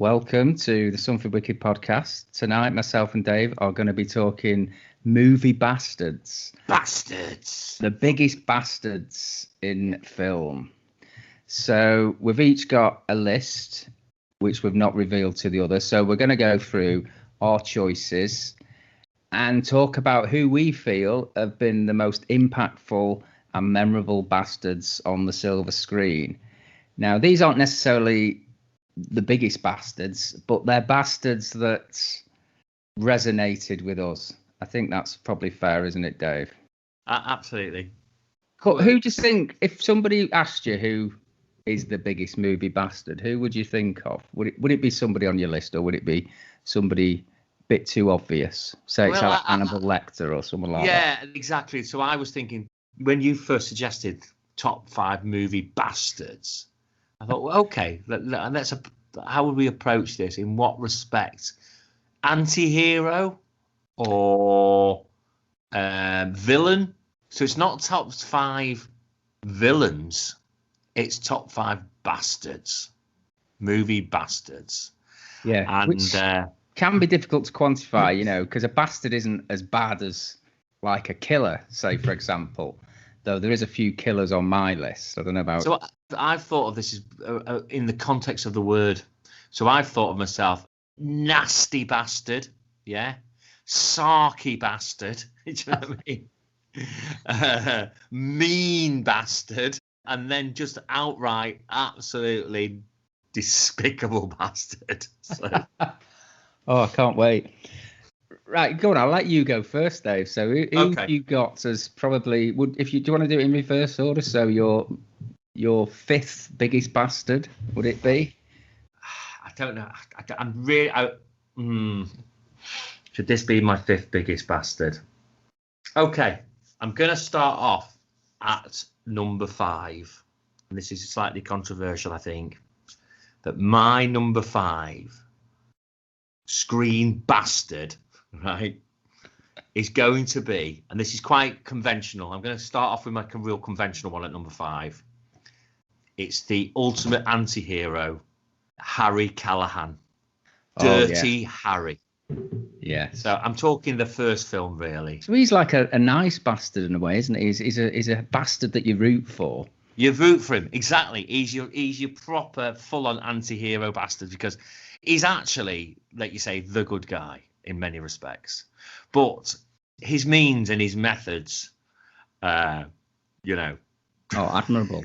Welcome to the Something Wicked podcast. Tonight, myself and Dave are going to be talking movie bastards. Bastards! The biggest bastards in film. So we've each got a list, which we've not revealed to the other. So we're going to go through our choices and talk about who we feel have been the most impactful and memorable bastards on the silver screen. Now, these aren't necessarily the biggest bastards, but they're bastards that resonated with us. I think that's probably fair, isn't it, Dave? Absolutely. Who do you think, if somebody asked you who is the biggest movie bastard, who would you think of? Would it be somebody on your list, or would it be somebody a bit too obvious? Say it's like Hannibal Lecter or someone like that. Yeah, exactly. So I was thinking, when you first suggested top 5 movie bastards, I thought, well, okay, how would we approach this? In what respect? Anti-hero or villain? So it's not top 5 villains. It's top 5 bastards. Movie bastards. Yeah, and which can be difficult to quantify, because a bastard isn't as bad as like a killer, say, for example. Though there is a few killers on my list. I don't know about... So I've thought of this as, in the context of the word. So I've thought of myself, nasty bastard, yeah? Sarky bastard, do you know what I mean? Mean bastard, and then just outright, absolutely despicable bastard. So. Oh, I can't wait. Right, go on. I'll let you go first, Dave. So, who Okay. you got as probably do you want to do it in reverse order? So, your 5th biggest bastard, would it be? I don't know. I'm really. Should this be my 5th biggest bastard? Okay, I'm going to start off at number 5, and this is slightly controversial, I think. But my number 5 screen bastard, right, is going to be, and this is quite conventional. I'm going to start off with my real conventional one at number 5. It's the ultimate anti-hero, Harry Callahan. Dirty Harry. Yeah. So I'm talking the first film, really. So he's like a nice bastard in a way, isn't he? He's a bastard that you root for. You root for him, exactly. He's your proper full-on anti-hero bastard, because he's actually, like you say, the good guy in many respects. But his means and his methods, Oh, admirable.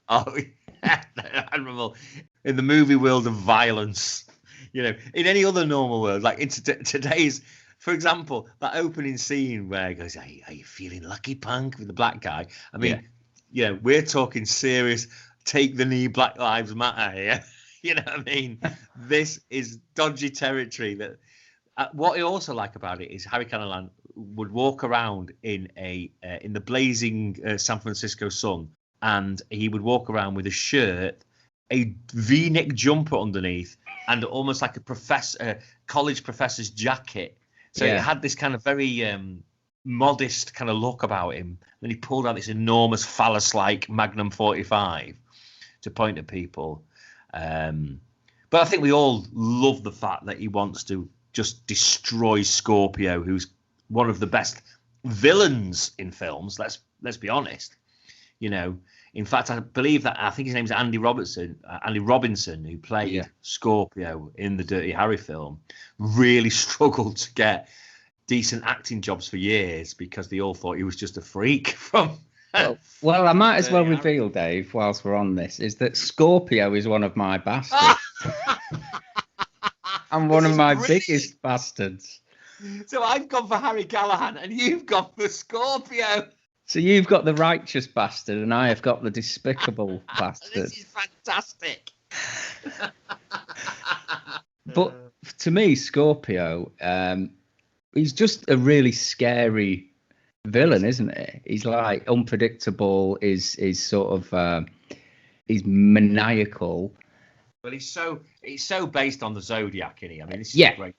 Oh, admirable. In the movie world of violence, in any other normal world, like in today's, for example, that opening scene where he goes, "Are you feeling lucky, punk?" with the black guy. I mean, we're talking serious, take the knee, Black Lives Matter here. You know what I mean? This is dodgy territory. That what I also like about it is Harry Callahan would walk around in the blazing San Francisco sun, and he would walk around with a shirt, a V-neck jumper underneath, and almost like a college professor's jacket. So it had this kind of very modest kind of look about him. Then he pulled out this enormous phallus-like Magnum 45 to point at people. But I think we all love the fact that he wants to just destroy Scorpio, who's one of the best villains in films. Let's be honest. In fact, I think his name's Andy Robinson, who played Scorpio in the Dirty Harry film, really struggled to get decent acting jobs for years because they all thought he was just a freak from. Well, I might as well reveal, Dave, whilst we're on this, is that Scorpio is one of my bastards. And one of my biggest bastards. So I've gone for Harry Callahan and you've gone for Scorpio. So you've got the righteous bastard and I have got the despicable bastard. This is fantastic. But to me, Scorpio, he's just a really scary villain, isn't he? He's like unpredictable, is sort of he's maniacal. Well, he's so based on the Zodiac, isn't he? I mean, this is great.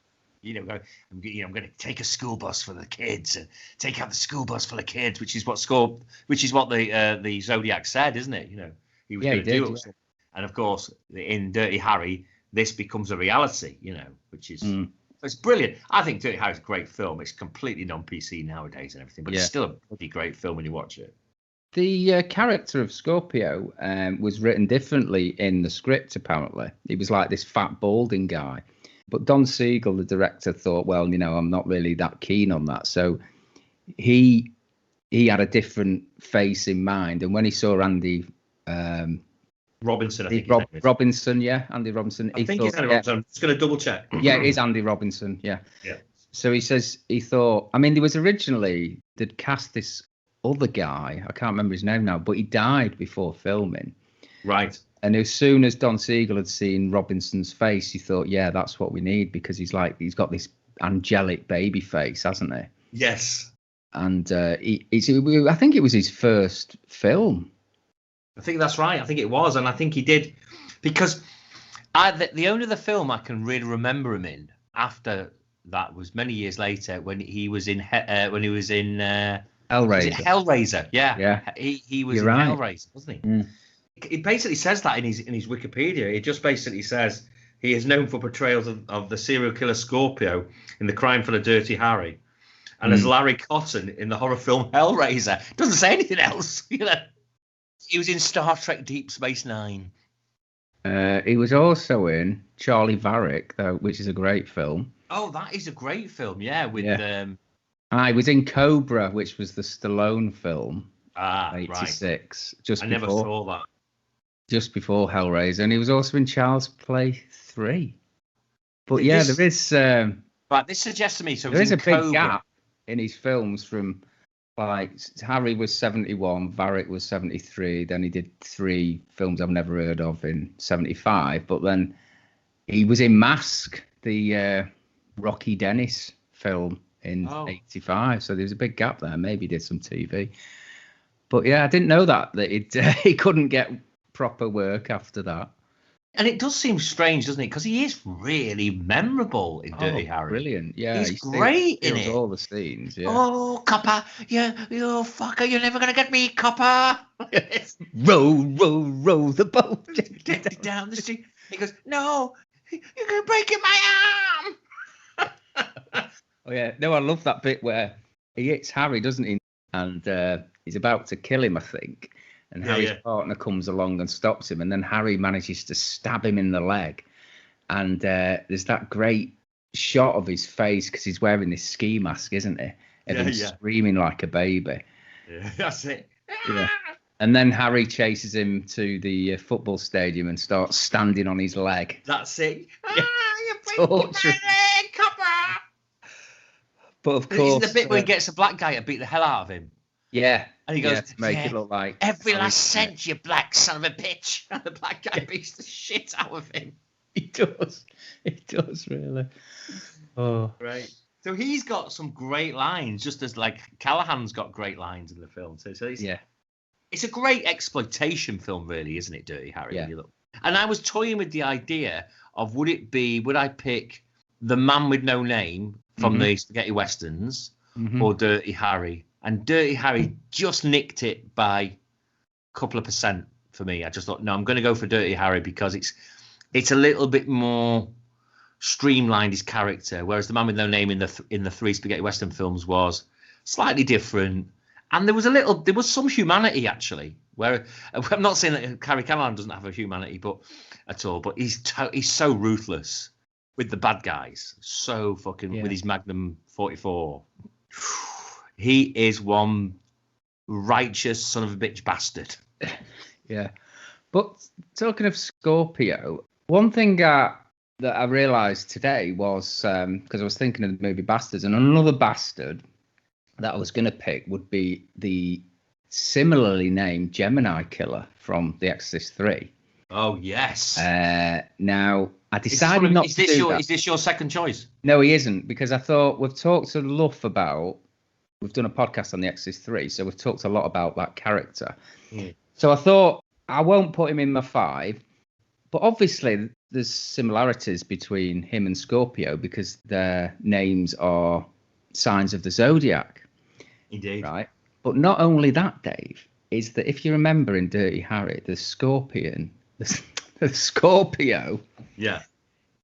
I'm going to take a school bus for the kids and take out the school bus for the kids, which is what the Zodiac said, isn't it? He was going to do it. And of course, in Dirty Harry, this becomes a reality, which is it's brilliant. I think Dirty Harry's a great film. It's completely non-PC nowadays and everything, but it's still a pretty great film when you watch it. The character of Scorpio was written differently in the script, apparently. He was like this fat, balding guy. But Don Siegel, the director, thought, well, I'm not really that keen on that. So he had a different face in mind. And when he saw Andy... Robinson, I think. Robinson, yeah, Andy Robinson. I think it's Andy Robinson. I'm just going to double check. Yeah, it is Andy Robinson, yeah. Yeah. So he says he thought... I mean, there was originally... They'd cast this other guy. I can't remember his name now, but he died before filming. Right. And as soon as Don Siegel had seen Robinson's face, he thought, yeah, that's what we need, because he's got this angelic baby face, hasn't he? Yes. And I think it was his first film. I think that's right. I think it was. And I think he did, because the only other film I can really remember him in after that was many years later when he was in Hellraiser. Hellraiser, yeah. He was in Hellraiser, wasn't he? Mm. It basically says that in his Wikipedia. It just basically says he is known for portrayals of the serial killer Scorpio in The Crime for the Dirty Harry, and as Larry Cotton in the horror film Hellraiser. It doesn't say anything else. He was in Star Trek Deep Space Nine. He was also in Charlie Varick, though, which is a great film. Oh, that is a great film. Yeah, with I was in Cobra, which was the Stallone film. 86. Right. Just never saw that. Just before Hellraiser, and he was also in Child's Play 3. But there is. But this suggests to me, so there is a Cobra. big gap in his films from, like, Harry was 71, Varick was 73, then he did 3 films I've never heard of in 75, but then he was in Mask, the Rocky Dennis film in 85, so there's a big gap there. Maybe he did some TV. But yeah, I didn't know that he couldn't get proper work after that. And it does seem strange, doesn't it? Because he is really memorable in Dirty Harry. Brilliant, yeah. He's great in it. All the scenes, yeah. Oh, copper, you fucker, you're never going to get me, copper. row the boat. Down the street. He goes, no, you're going to break my arm. Oh, yeah. No, I love that bit where he hits Harry, doesn't he? And he's about to kill him, I think. And Harry's partner comes along and stops him, and then Harry manages to stab him in the leg. And there's that great shot of his face because he's wearing this ski mask, isn't he? And he's screaming like a baby. Yeah, that's it. Yeah. And then Harry chases him to the football stadium and starts standing on his leg. That's it. Yeah. You're breaking my leg, copper. But of course, isn't the bit where he gets a black guy to beat the hell out of him? Yeah. And he goes, to make it look like every last cent, you black son of a bitch. And the black guy beats the shit out of him. He does. He does, really. Oh. Right. So he's got some great lines, just as like Callahan's got great lines in the film too. So it's a great exploitation film, really, isn't it, Dirty Harry? Yeah. And I was toying with the idea of would I pick The Man with No Name from the spaghetti westerns or Dirty Harry? And Dirty Harry just nicked it by a couple of % for me. I just thought, no, I'm going to go for Dirty Harry because it's a little bit more streamlined, his character, whereas The Man with No Name in the 3 spaghetti western films was slightly different, and there was some humanity actually. Where I'm not saying that Harry Callahan doesn't have a humanity, but he's so ruthless with the bad guys, so fucking with his Magnum 44. He is one righteous son of a bitch bastard. Yeah. But talking of Scorpio, one thing that I realised today was, because I was thinking of the movie Bastards, and another bastard that I was going to pick would be the similarly named Gemini killer from The Exorcist 3. Oh, yes. Now, I decided not to do that. Is this your second choice? No, he isn't, because I thought we've talked to Luff about... We've done a podcast on The Exorcist 3, so we've talked a lot about that character. Mm. So I thought I won't put him in my 5, but obviously there's similarities between him and Scorpio because their names are signs of the zodiac. Indeed. Right? But not only that, Dave, is that if you remember in Dirty Harry, the Scorpio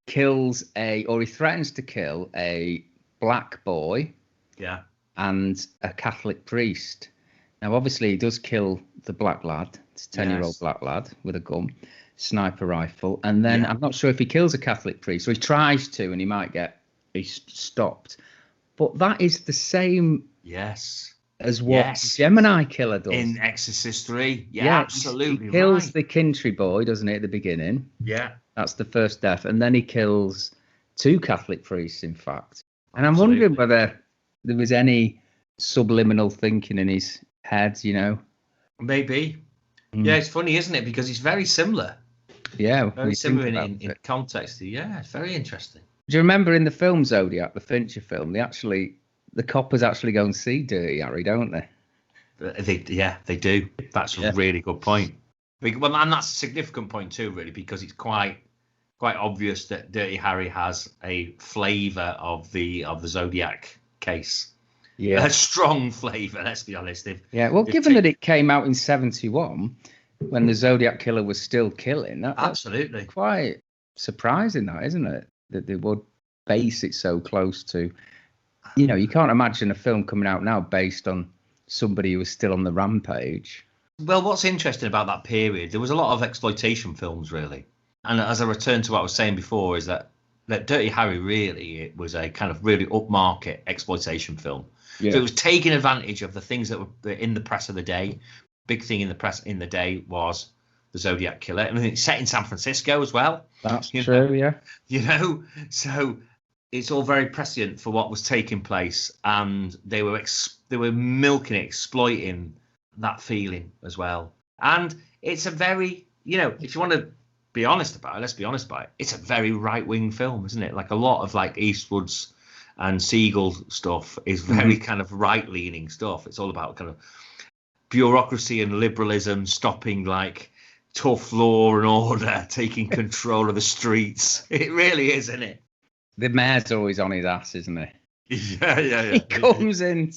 kills or he threatens to kill a black boy. Yeah. And a Catholic priest. Now, obviously, he does kill the black lad. It's a 10-year-old black lad with a gun, sniper rifle. And then I'm not sure if he kills a Catholic priest, or he tries to, and he's stopped. But that is the same as what Gemini Killer does. In Exorcist 3. Yeah, absolutely. He kills the Kintry boy, doesn't he, at the beginning? Yeah. That's the first death. And then he kills 2 Catholic priests, in fact. And I'm wondering whether there was any subliminal thinking in his head, Maybe. Yeah, it's funny, isn't it? Because it's very similar. Yeah. Very similar in context. Yeah, it's very interesting. Do you remember in the film Zodiac, the Fincher film, the coppers actually go and see Dirty Harry, don't they? They do. That's a really good point. Well, and that's a significant point too, really, because it's quite obvious that Dirty Harry has a flavour of the Zodiac case. Yeah, a strong flavour. Let's be honest. Given that it came out in 1971, when the Zodiac Killer was still killing, absolutely that's quite surprising, that isn't it? That they would base it so close to. You can't imagine a film coming out now based on somebody who was still on the rampage. Well, what's interesting about that period, there was a lot of exploitation films, really. And as I return to what I was saying before, is that Dirty Harry really, it was a kind of really upmarket exploitation film. Yeah. So it was taking advantage of the things that were in the press of the day. Big thing in the press in the day was the Zodiac Killer. I mean, it's set in San Francisco as well. That's true, yeah. So it's all very prescient for what was taking place, and they were milking it, exploiting that feeling as well. And it's a very, if you want to be honest about it, let's be honest about it, it's a very right-wing film, isn't it? Like a lot of like Eastwood's and Siegel stuff is very kind of right-leaning stuff. It's all about kind of bureaucracy and liberalism stopping like tough law and order, taking control of the streets. It really is, isn't it? The mayor's always on his ass, isn't he? Yeah. He comes in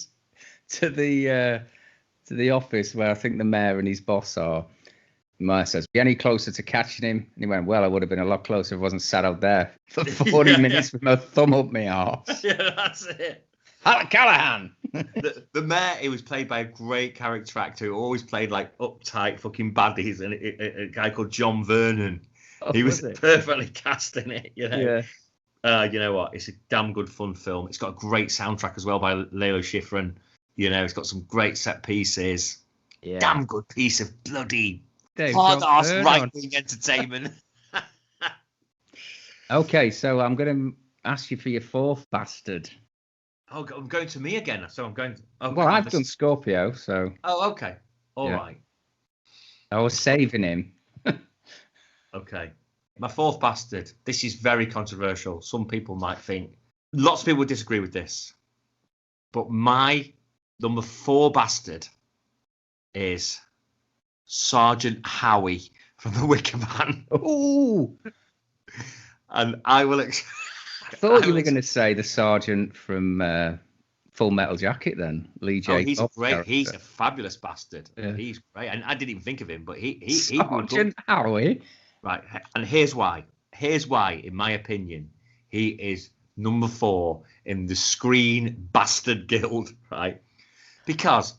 to the office where I think the mayor and his boss are. The mayor says, "Be any closer to catching him?" And he went, "Well, I would have been a lot closer if I wasn't sat out there for 40 minutes with my thumb up my arse." Yeah, that's it. Callahan. the mayor, he was played by a great character actor who always played like uptight fucking baddies, and a guy called John Vernon. He was perfectly cast in it, Yeah. You know what? It's a damn good fun film. It's got a great soundtrack as well by Lalo Schifrin. It's got some great set pieces. Yeah. Damn good piece of bloody hard-ass right-wing entertainment. Okay, so I'm going to ask you for your fourth bastard. Oh, I'm going to me again. So I'm going. I've done Scorpio, so. Oh, okay. All right. I was saving him. Okay. My fourth bastard. This is very controversial. Some people might think. Lots of people would disagree with this. But my number 4 bastard is Sergeant Howie from the Wicker Man. Ooh. And I will. I thought you were going to say the sergeant from Full Metal Jacket. Then Lee J. He's Cobb great. character. He's a fabulous bastard. Yeah. He's great, and I didn't even think of him, but he Sergeant Howie. Right, and here's why. Here's why, in my opinion, he is number 4 in the Screen Bastard Guild. Right, because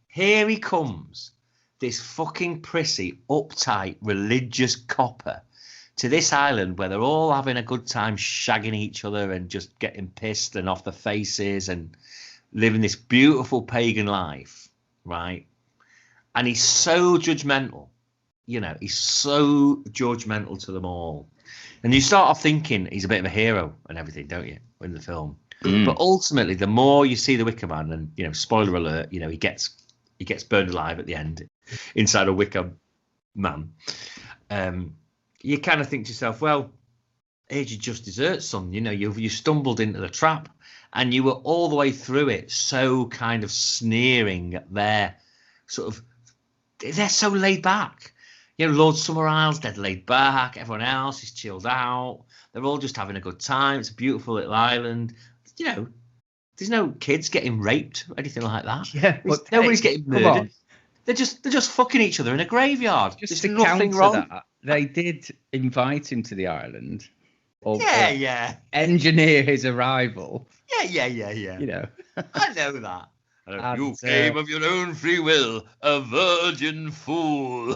here he comes, this fucking prissy, uptight, religious copper. To this island where they're all having a good time shagging each other and just getting pissed and off their faces and living this beautiful pagan life, right? And he's so judgmental, he's so judgmental to them all. And you start off thinking he's a bit of a hero and everything, don't you, in the film? But ultimately, the more you see the Wicker Man, and spoiler alert, he gets burned alive at the end inside a Wicker Man. You kind of think to yourself, well, age of just desert, son. You stumbled into the trap, and you were all the way through it, so kind of sneering at they're so laid back. Lord Summerisle's dead laid back. Everyone else is chilled out. They're all just having a good time. It's a beautiful little island. There's no kids getting raped or anything like that. Yeah, but nobody's getting murdered. They're just fucking each other in a graveyard. Just There's nothing wrong. That, they did invite him to the island, or engineer his arrival. Yeah. You know, I know that. And, you came of your own free will, a virgin fool.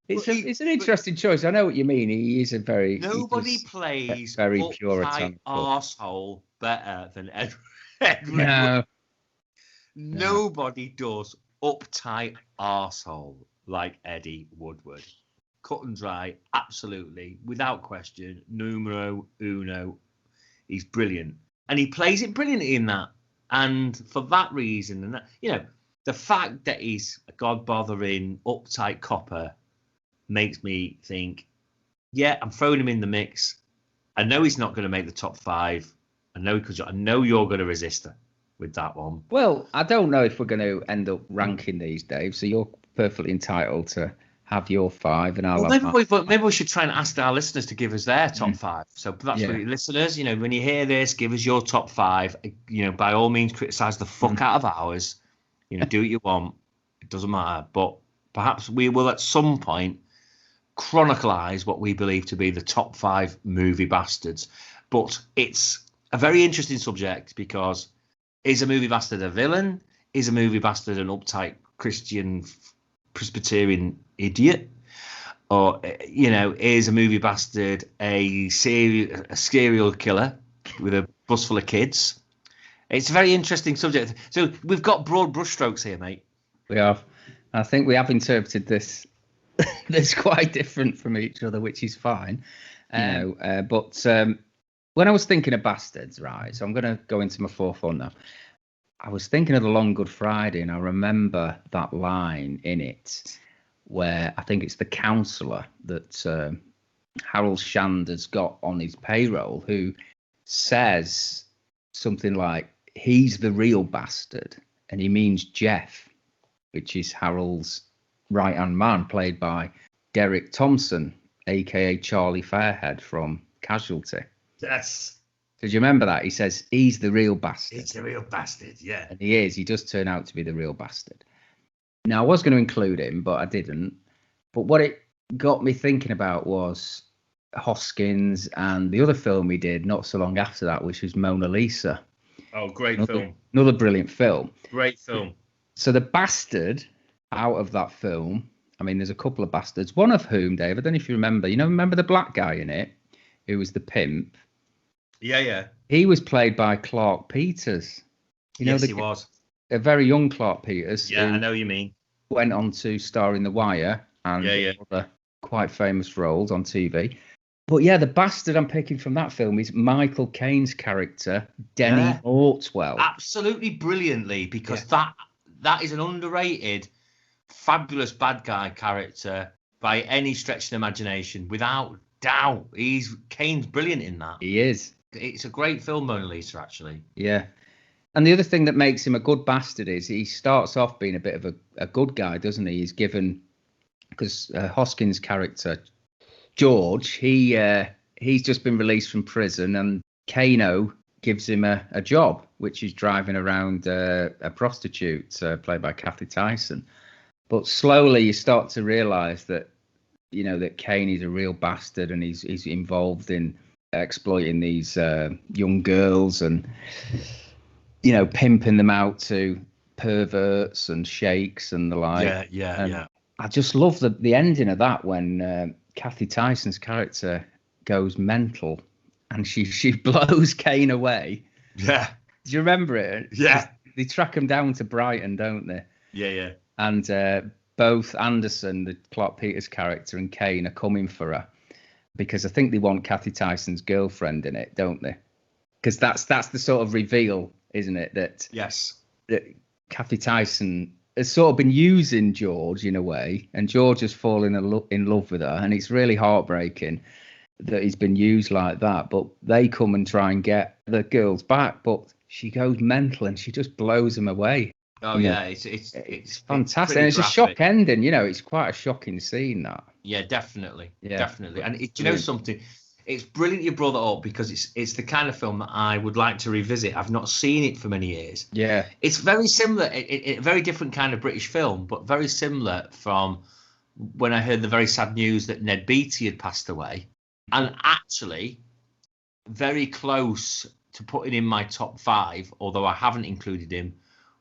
It's an interesting choice. I know what you mean. He is nobody plays very uptight arsehole better than Edward. No. Nobody does uptight arsehole like Eddie Woodward. Cut and dry, absolutely, without question, numero uno. He's brilliant. And he plays it brilliantly in that. And for that reason, and that, you know, the fact that he's a god-bothering, uptight copper makes me think, yeah, I'm throwing him in the mix. I know he's not going to make the top 5. I know you're going to resist her with that one. Well, I don't know if we're going to end up ranking these, Dave. So you're perfectly entitled to have your 5, and I'll maybe we should try and ask our listeners to give us their top 5. So that's for the listeners. You know, when you hear this, give us your top 5. You know, by all means, criticize the fuck out of ours. You know, do what you want. It doesn't matter. But perhaps we will at some point chronicleize what we believe to be the top 5 movie bastards. But it's a very interesting subject because is a movie bastard a villain? Is a movie bastard an uptight Christian Presbyterian idiot? Or, you know, is a movie bastard a serial killer with a bus full of kids? It's a very interesting subject. So we've got broad brushstrokes here, mate. We have. I think we have interpreted this quite different from each other, which is fine. But when I was thinking of bastards, right, so I'm going to go into my 4th one now. I was thinking of The Long Good Friday, and I remember that line in it where I think it's the counsellor that Harold Shander's got on his payroll who says something like, he's the real bastard, and he means Jeff, which is Harold's right-hand man, played by Derek Thompson, a.k.a. Charlie Fairhead from Casualty. Yes. Did you remember that? He says, he's the real bastard. He's the real bastard, yeah. And he is. He does turn out to be the real bastard. Now, I was going to include him, but I didn't. But what it got me thinking about was Hoskins and the other film he did not so long after that, which was Mona Lisa. Oh, great film. Another brilliant film. Great film. So the bastard out of that film, I mean, there's a couple of bastards, one of whom, Dave, I don't know if you remember the black guy in it, who was the pimp? Yeah. He was played by Clark Peters. Yes, he was. A very young Clark Peters. Yeah, I know you mean. Went on to star in The Wire and other quite famous roles on TV. But yeah, the bastard I'm picking from that film is Michael Caine's character, Denny Ortwell. Absolutely brilliantly, because that is an underrated, fabulous bad guy character by any stretch of the imagination, without doubt. Caine's brilliant in that. He is. It's a great film, Mona Lisa, actually. Yeah. And the other thing that makes him a good bastard is he starts off being a bit of a good guy, doesn't he? He's given, because Hoskins' character, George, he's just been released from prison, and Kano gives him a job, which is driving around a prostitute played by Kathy Tyson. But slowly you start to realise that, you know, that Kane is a real bastard, and he's involved in exploiting these young girls and, you know, pimping them out to perverts and sheiks and the like. Yeah. I just love the ending of that when Kathy Tyson's character goes mental and she blows Kane away. Yeah. Do you remember it? Yeah. They track him down to Brighton, don't they? Yeah. And both Anderson, the Clark Peters character, and Kane are coming for her because I think they want Kathy Tyson's girlfriend in it, don't they? Because that's the sort of reveal, isn't it? That Kathy Tyson has sort of been using George in a way, and George has fallen in love with her, and it's really heartbreaking that he's been used like that. But they come and try and get the girls back, but she goes mental and she just blows them away. Oh yeah, it's fantastic. And it's a shock ending, you know. It's quite a shocking scene, that. Yeah, definitely. And do you know something? It's brilliant you brought that up, because it's the kind of film that I would like to revisit. I've not seen it for many years. Yeah. It's very similar, a very different kind of British film, but very similar from when I heard the very sad news that Ned Beatty had passed away. And actually, very close to putting in my top 5, although I haven't included him,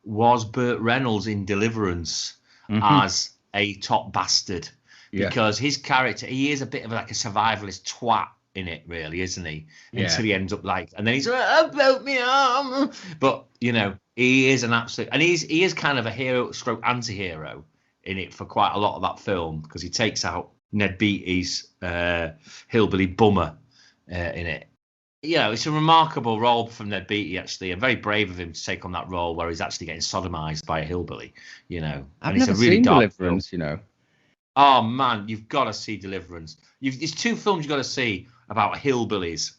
was Burt Reynolds in Deliverance as a top bastard. Because his character, he is a bit of like a survivalist twat in it, really, isn't he? Until he ends up like, and then he's about me arm. But he is an absolute, and he is kind of a hero stroke anti-hero in it for quite a lot of that film, because he takes out Ned Beatty's hillbilly bummer in it. It's a remarkable role from Ned Beatty, actually, and very brave of him to take on that role where he's actually getting sodomized by a hillbilly. I've never seen Deliverance, Oh man, you've got to see Deliverance. There's 2 films you've got to see about hillbillies,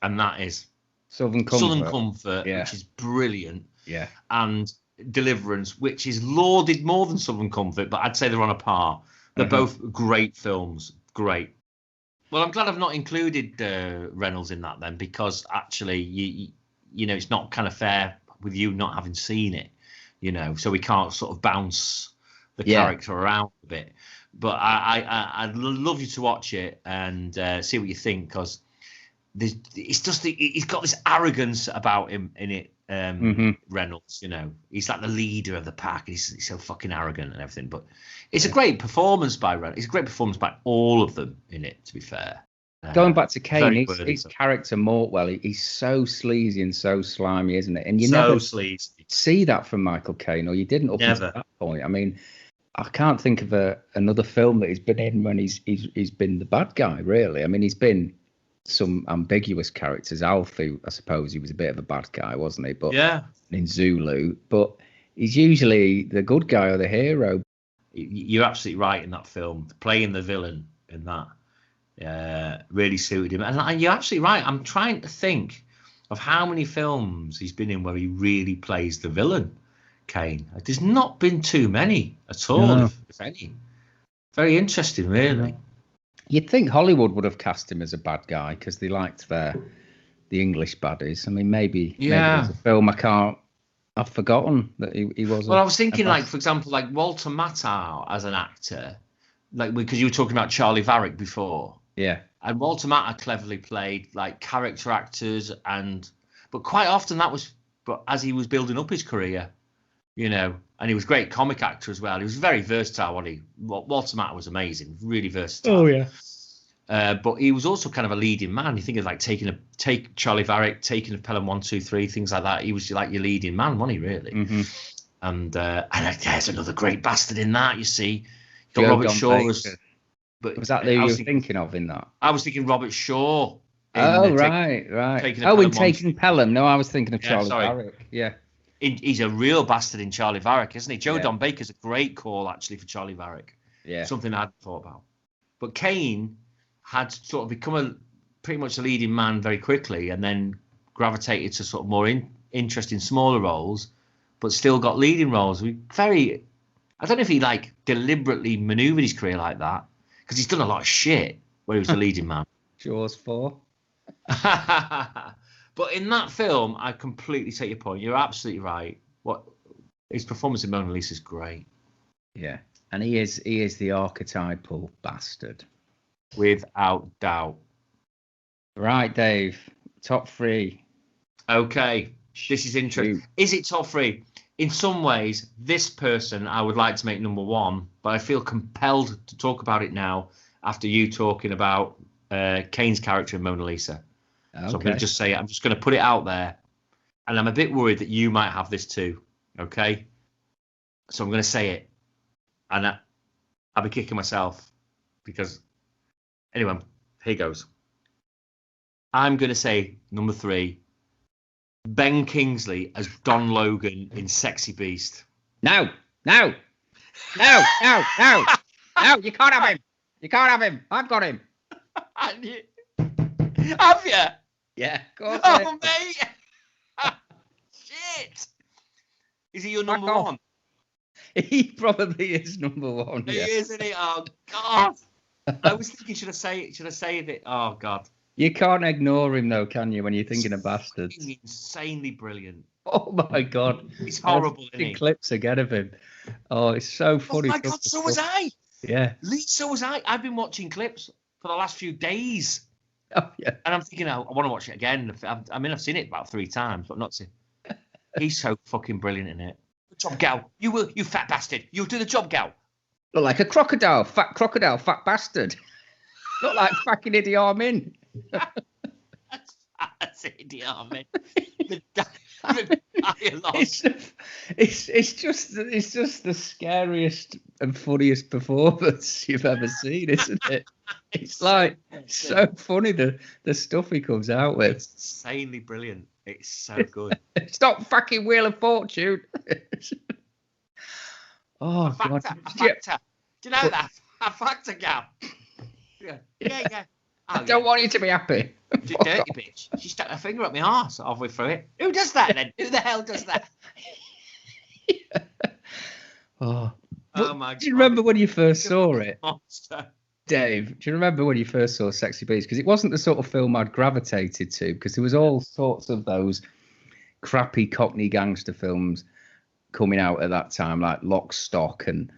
and that is Southern Comfort, which is brilliant, and Deliverance, which is lauded more than Southern Comfort, but I'd say they're on a par. They're both great films, great. Well, I'm glad I've not included Reynolds in that then, because actually, it's not kind of fair with you not having seen it, so we can't sort of bounce the character around a bit. But I'd love you to watch it and see what you think, because it's just he's got this arrogance about him in it. Reynolds, he's like the leader of the pack. He's so fucking arrogant and everything. But it's a great performance by Reynolds. It's a great performance by all of them in it, to be fair. Going back to Kane, his character Mortwell, he's so sleazy and so slimy, isn't it? And you never see that from Michael Caine, or you didn't up until that point. I mean, I can't think of another film that he's been in when he's been the bad guy, really. I mean, he's been some ambiguous characters. Alfie, I suppose he was a bit of a bad guy, wasn't he? But in Zulu, but he's usually the good guy or the hero. You're absolutely right in that film. Playing the villain in that really suited him. And you're absolutely right. I'm trying to think of how many films he's been in where he really plays the villain. Caine. There's not been too many at all, if any. Very interesting, really. You'd think Hollywood would have cast him as a bad guy because they liked the English baddies. I mean, maybe there's a film I've forgotten that he wasn't. Well, I was thinking, like, for example, like Walter Matthau as an actor, like, because you were talking about Charlie Varick before. Yeah. And Walter Matthau cleverly played like character actors, but quite often that was as he was building up his career. And he was a great comic actor as well. He was very versatile, wasn't he? Walter Matthau was amazing, really versatile. Oh, yeah. But he was also kind of a leading man. You think of like take Charlie Varick, taking of Pelham 1, 2, 3, things like that. He was like your leading man, wasn't he, really? Mm-hmm. And there's another great bastard in that, you see. Got Robert Shaw. But was that who you were thinking of in that? I was thinking Robert Shaw. Right. Taking Pelham. No, I was thinking of Charlie Varick. Yeah. He's a real bastard in Charlie Varick, isn't he? Joe Don Baker's a great call, actually, for Charlie Varick. Yeah. Something I'd thought about. But Caine had sort of become pretty much a leading man very quickly, and then gravitated to sort of more interesting, smaller roles, but still got leading roles. I don't know if he like deliberately manoeuvred his career like that, because he's done a lot of shit where he was a leading man. Jaws 4. But in that film, I completely take your point. You're absolutely right. His performance in Mona Lisa is great. Yeah, and he is the archetypal bastard, without doubt. Right, Dave. Top 3. Okay, this is interesting. Is it top 3? In some ways, this person I would like to make number 1, but I feel compelled to talk about it now after you talking about Caine's character in Mona Lisa. Okay. So I'm going to just say it. I'm just going to put it out there. And I'm a bit worried that you might have this too. Okay? So I'm going to say it. And I'll be kicking myself. Because, anyway, here goes. I'm going to say number 3. Ben Kingsley as Don Logan in Sexy Beast. No. No, you can't have him. You can't have him. I've got him. Have you? Yeah, of course. Oh, mate. Shit. Is he your number 1? He probably is number 1. He is, isn't he? Oh, God. I was thinking, should I say that? Oh, God. You can't ignore him, though, can you, when you're thinking of bastards? He's insanely brilliant. Oh, my God. He's horrible, isn't he? Clips again of him. Oh, it's so funny. Oh, my God, so was I. Yeah. So was I. I've been watching clips for the last few days. Oh, yeah. And I'm thinking, I want to watch it again. I mean, I've seen it about 3 times, but not seen. He's so fucking brilliant in it. Job, gal. You fat bastard. You'll do the job, gal. Look like a crocodile, fat bastard. Look like fucking Idi Amin. That's Idi Amin. The dialogue. It's just the scariest and funniest performance you've ever seen, isn't it? It's like so funny the stuff he comes out with. It's insanely brilliant. It's so good. Stop fucking Wheel of Fortune. Oh a God! Factor. Do you know that? A factor, gal. Yeah. Oh, I don't want you to be happy. You dirty bitch. She stuck her finger up my arse halfway through it. Who does that then? Who the hell does that? Oh My God. Do you remember when you first saw it? Monster. Dave, do you remember when you first saw Sexy Beast? Because it wasn't the sort of film I'd gravitated to, because there was all sorts of those crappy Cockney gangster films coming out at that time, like Lock, Stock and,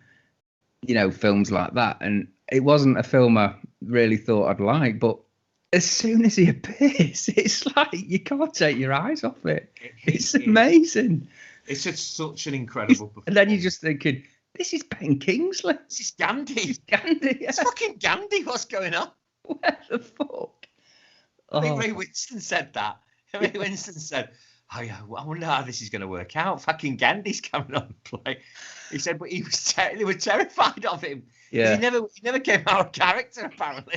films like that. And it wasn't a film I really thought I'd like, but as soon as he appears, it's like you can't take your eyes off it. It's amazing. It's just such an incredible performance. And then you're just thinking, this is Ben Kingsley. This is Gandhi. It's Gandhi. Yeah. It's fucking Gandhi. What's going on? Where the fuck? I think Ray Winston said that. Ray Winston said, "Oh yeah, I wonder how this is going to work out. Fucking Gandhi's coming on play." He said, but they were terrified of him. Yeah. He never came out of character apparently.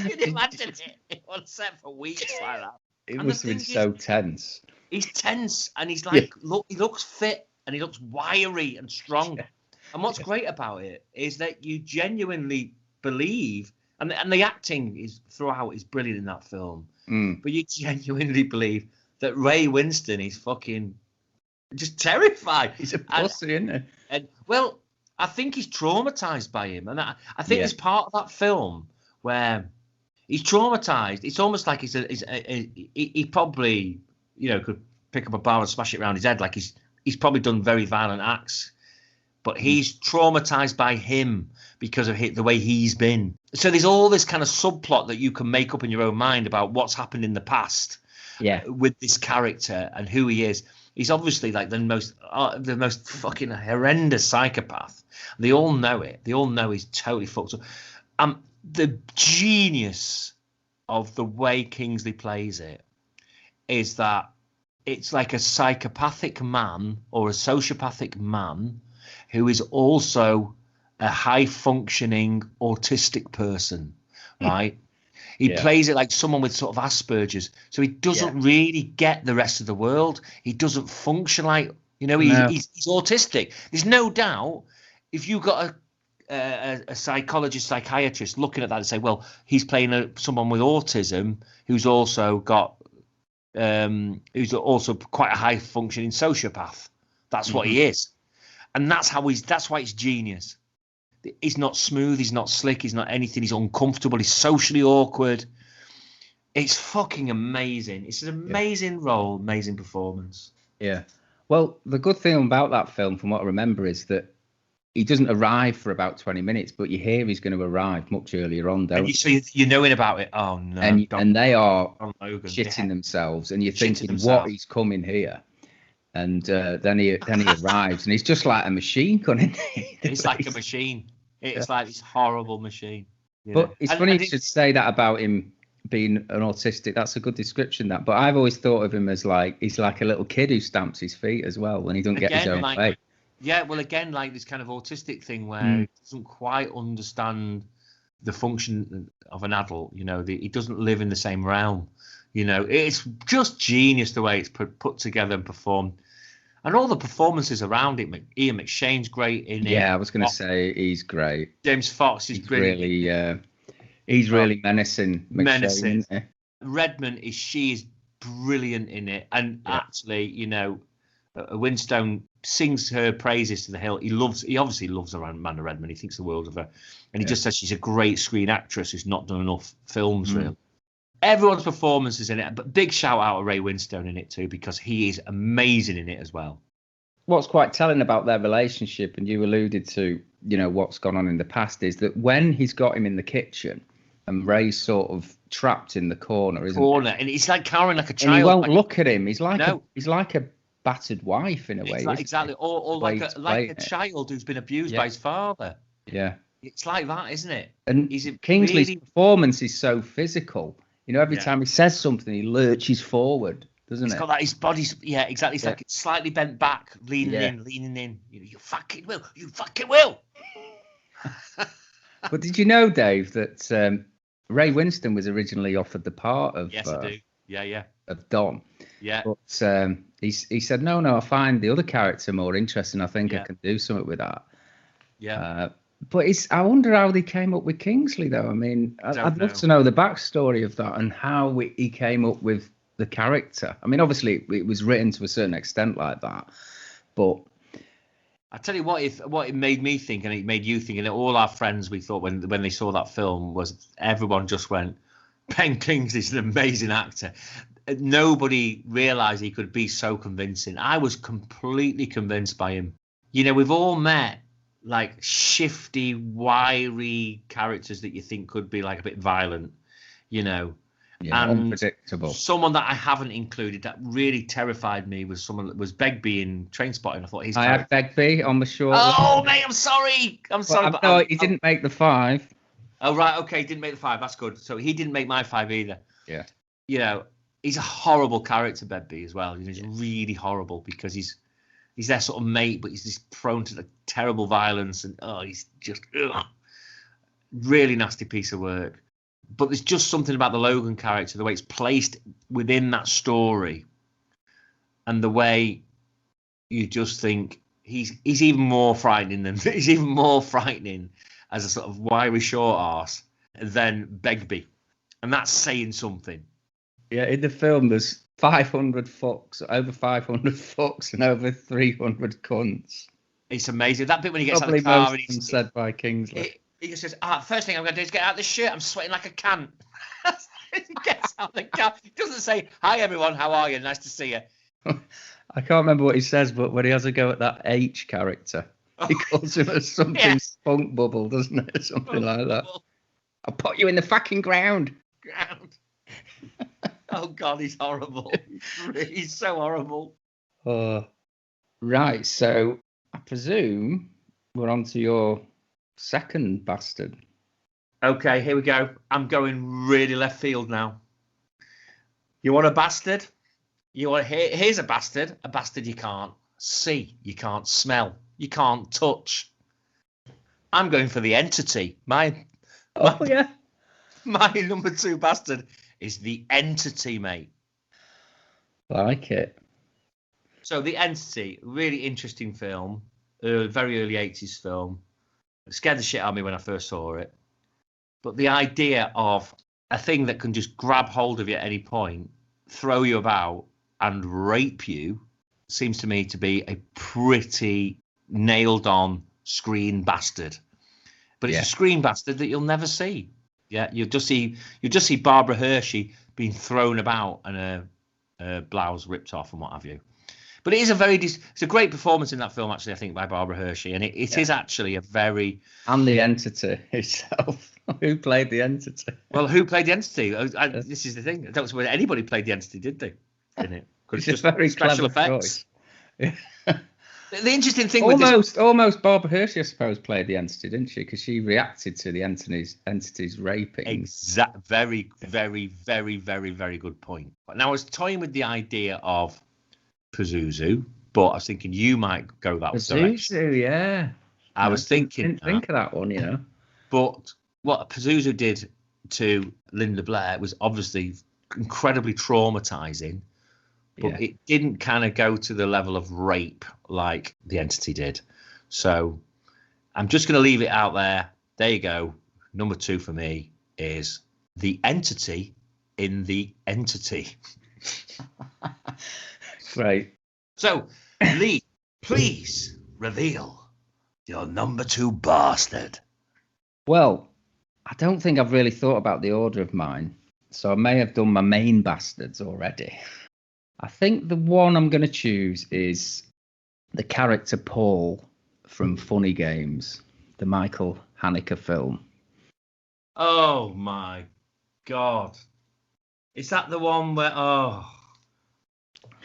You can imagine it on set for weeks like that. It must have been so tense. He's tense and he's like, look, he looks fit and he looks wiry and strong. Yeah. And what's great about it is that you genuinely believe, and the acting is throughout is brilliant in that film. But you genuinely believe that Ray Winston is fucking just terrified. He's a pussy, isn't he? And well, I think he's traumatized by him, and I think there's part of that film where he's traumatized. It's almost like he probably could pick up a bar and smash it around his head. Like he's probably done very violent acts, but he's traumatized by him because of the way he's been. So there's all this kind of subplot that you can make up in your own mind about what's happened in the past. Yeah, with this character and who he is. He's obviously like the most fucking horrendous psychopath. They all know it. They all know he's totally fucked up. The genius of the way Kingsley plays it is that it's like a psychopathic man or a sociopathic man who is also a high-functioning autistic person, right? He plays it like someone with sort of Asperger's. So he doesn't really get the rest of the world. He doesn't function like, he's autistic. There's no doubt if you got a psychologist, psychiatrist looking at that and say, well, he's playing someone with autism who's also got, who's also quite a high functioning sociopath. That's what he is. And that's why it's genius. He's not smooth. He's not slick. He's not anything. He's uncomfortable. He's socially awkward. It's fucking amazing. It's an amazing role, amazing performance. Yeah. Well, the good thing about that film, from what I remember, is that he doesn't arrive for about 20 minutes, but you hear he's going to arrive much earlier on, don't you? So you're knowing about it. Oh, no. And they are shitting themselves, and you're thinking, what, he's coming here? And then he arrives, and he's just like a machine gun. It's like a machine. It's like this horrible machine. But it's funny you should say that about him being an autistic. That's a good description, that. But I've always thought of him as like he's like a little kid who stamps his feet as well when he doesn't get his own way. Yeah, well, again, like this kind of autistic thing where he doesn't quite understand the function of an adult. He doesn't live in the same realm. It's just genius the way it's put together and performed. And all the performances around it, Ian McShane's great in it. Yeah, I was going to say he's great. James Fox is brilliant. He's really menacing. Menacing. Redmond she is brilliant in it. And actually, Winstone sings her praises to the hill. He obviously loves Amanda Redmond. He thinks the world of her. And he just says she's a great screen actress who's not done enough films, really. Everyone's performance is in it, but big shout out to Ray Winstone in it too, because he is amazing in it as well. what's quite telling about their relationship, and you alluded to, what's gone on in the past, is that when he's got him in the kitchen and Ray's sort of trapped in the corner, and he's like cowering like a child. And he won't look at him. He's like a battered wife in a way. Exactly. Or like a child who's been abused by his father. Yeah. It's like that, isn't it? And Kingsley's performance is so physical. Every time he says something, he lurches forward, doesn't He's got that, his body's, exactly. It's like it's slightly bent back, leaning in. You fucking will. You fucking will. But did you know, Dave, that Ray Winston was originally offered the part of Yes, I do. Yeah. Of Don. Yeah. But he said, no, I find the other character more interesting. I think I can do something with that. Yeah. But I wonder how they came up with Kingsley, though. I mean, I'd love to know the backstory of that and how he came up with the character. I mean, obviously, it was written to a certain extent like that. But I tell you what it made me think, and it made you think, and all our friends, we thought when they saw that film, was everyone just went, Ben Kingsley's an amazing actor. Nobody realised he could be so convincing. I was completely convinced by him. We've all met like shifty, wiry characters that you think could be like a bit violent, and unpredictable. Someone that I haven't included that really terrified me was someone that was Begbie in Trainspotting. I thought I had Begbie on the short. Oh, mate, I'm sorry. But he didn't make the 5. Oh, right. Okay. He didn't make the 5. That's good. So he didn't make my 5 either. Yeah. He's a horrible character, Begbie, as well. He's really horrible because he's their sort of mate, but he's just prone to the terrible violence, and he's just really nasty piece of work. But there's just something about the Logan character, the way it's placed within that story, and the way you just think he's even more frightening as a sort of wiry short arse than Begbie, and that's saying something. Yeah, in the film, there's 500 fucks, over 500 fucks, and over 300 cunts. It's amazing. That bit when he gets Probably out of the car most and he's said by Kingsley. He just says, first thing I'm going to do is get out of this shirt. I'm sweating like a can. He gets out of the car. He doesn't say, hi, everyone. How are you? Nice to see you. I can't remember what he says, but when he has a go at that H character, he calls him a something spunk bubble, doesn't it? Something like that. I'll put you in the fucking ground. Oh, God, he's horrible. He's so horrible. Right, so I presume we're on to your second bastard. Okay, here we go. I'm going really left field now. You want a bastard? Here's a bastard you can't see, you can't smell, you can't touch. I'm going for the Entity. My number 2 bastard is the Entity, mate. Like it. So the Entity, really interesting film, very early 80s film. It scared the shit out of me when I first saw it. But the idea of a thing that can just grab hold of you at any point, throw you about, and rape you seems to me to be a pretty nailed-on screen bastard. But it's a screen bastard that you'll never see. Yeah, you'll just see Barbara Hershey being thrown about and her blouse ripped off and what have you. But it is it's a great performance in that film, actually, I think, by Barbara Hershey. And it is actually a very... And the Entity itself. Who played the Entity? Well, who played the Entity? This is the thing. I don't know whether anybody played the Entity, did they? In it? It's just very special effects. Yeah. The interesting thing almost Barbara Hershey, I suppose, played the Entity, didn't she? Because she reacted to the Entity's raping. Very, very, very, very, very good point. Now, I was toying with the idea of Pazuzu, but I was thinking you might go that direction. Pazuzu, yeah. I was thinking. Didn't think of that one, But what Pazuzu did to Linda Blair was obviously incredibly traumatizing, but it didn't kind of go to the level of rape like the Entity did. So I'm just going to leave it out there. There you go. Number 2 for me is the Entity in the Entity. Right. So, Lee, please reveal your number 2 bastard. Well, I don't think I've really thought about the order of mine, so I may have done my main bastards already. I think the one I'm going to choose is the character Paul from Funny Games, the Michael Haneke film. Oh my God. Is that the one where,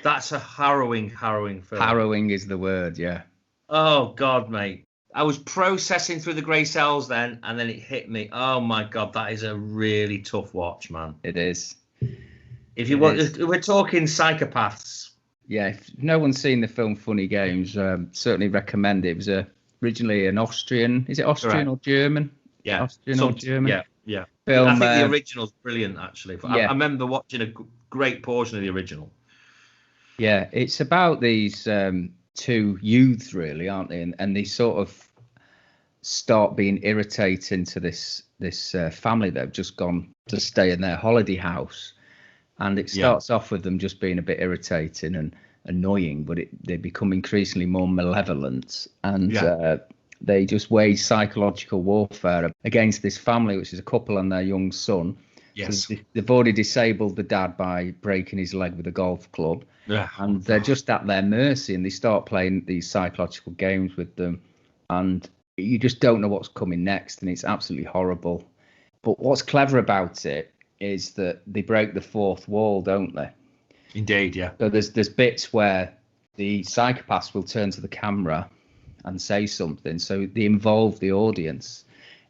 that's a harrowing film. Harrowing is the word, yeah. Oh God, mate. I was processing through the grey cells then, and then it hit me. Oh my God, that is a really tough watch, man. It is. If you want, we're talking psychopaths. Yeah, if no one's seen the film Funny Games, certainly recommend it. It was originally an Austrian. Is it Austrian Correct. or German? Yeah. Austrian or German? Yeah. Film, I think the original's brilliant, actually. But I remember watching a great portion of the original. Yeah, it's about these two youths, really, aren't they? And they sort of start being irritating to this family that have just gone to stay in their holiday house. And it starts off with them just being a bit irritating and annoying, but they become increasingly more malevolent. And they just wage psychological warfare against this family, which is a couple and their young son. Yes. So they've already disabled the dad by breaking his leg with a golf club. Yeah. And they're just at their mercy, and they start playing these psychological games with them. And you just don't know what's coming next, and it's absolutely horrible. But what's clever about it is that they break the fourth wall, don't they? Indeed, yeah. So there's bits where the psychopaths will turn to the camera and say something, so they involve the audience.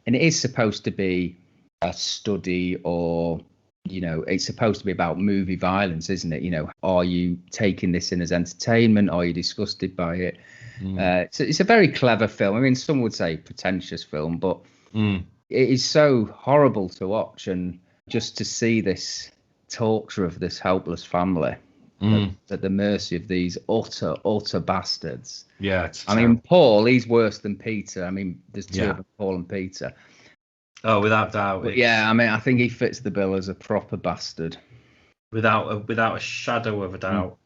And it is supposed to be a study, or, you know, it's supposed to be about movie violence, isn't it? You know, are you taking this in as entertainment? Are you disgusted by it? It's a very clever film. I mean, some would say pretentious film, but it is so horrible to watch, and just to see this torture of this helpless family at the mercy of these utter bastards. Yeah. I mean, Paul, he's worse than Peter. I mean, there's two of them, Paul and Peter. Oh, without doubt. But yeah, I mean, I think he fits the bill as a proper bastard. Without a shadow of a doubt.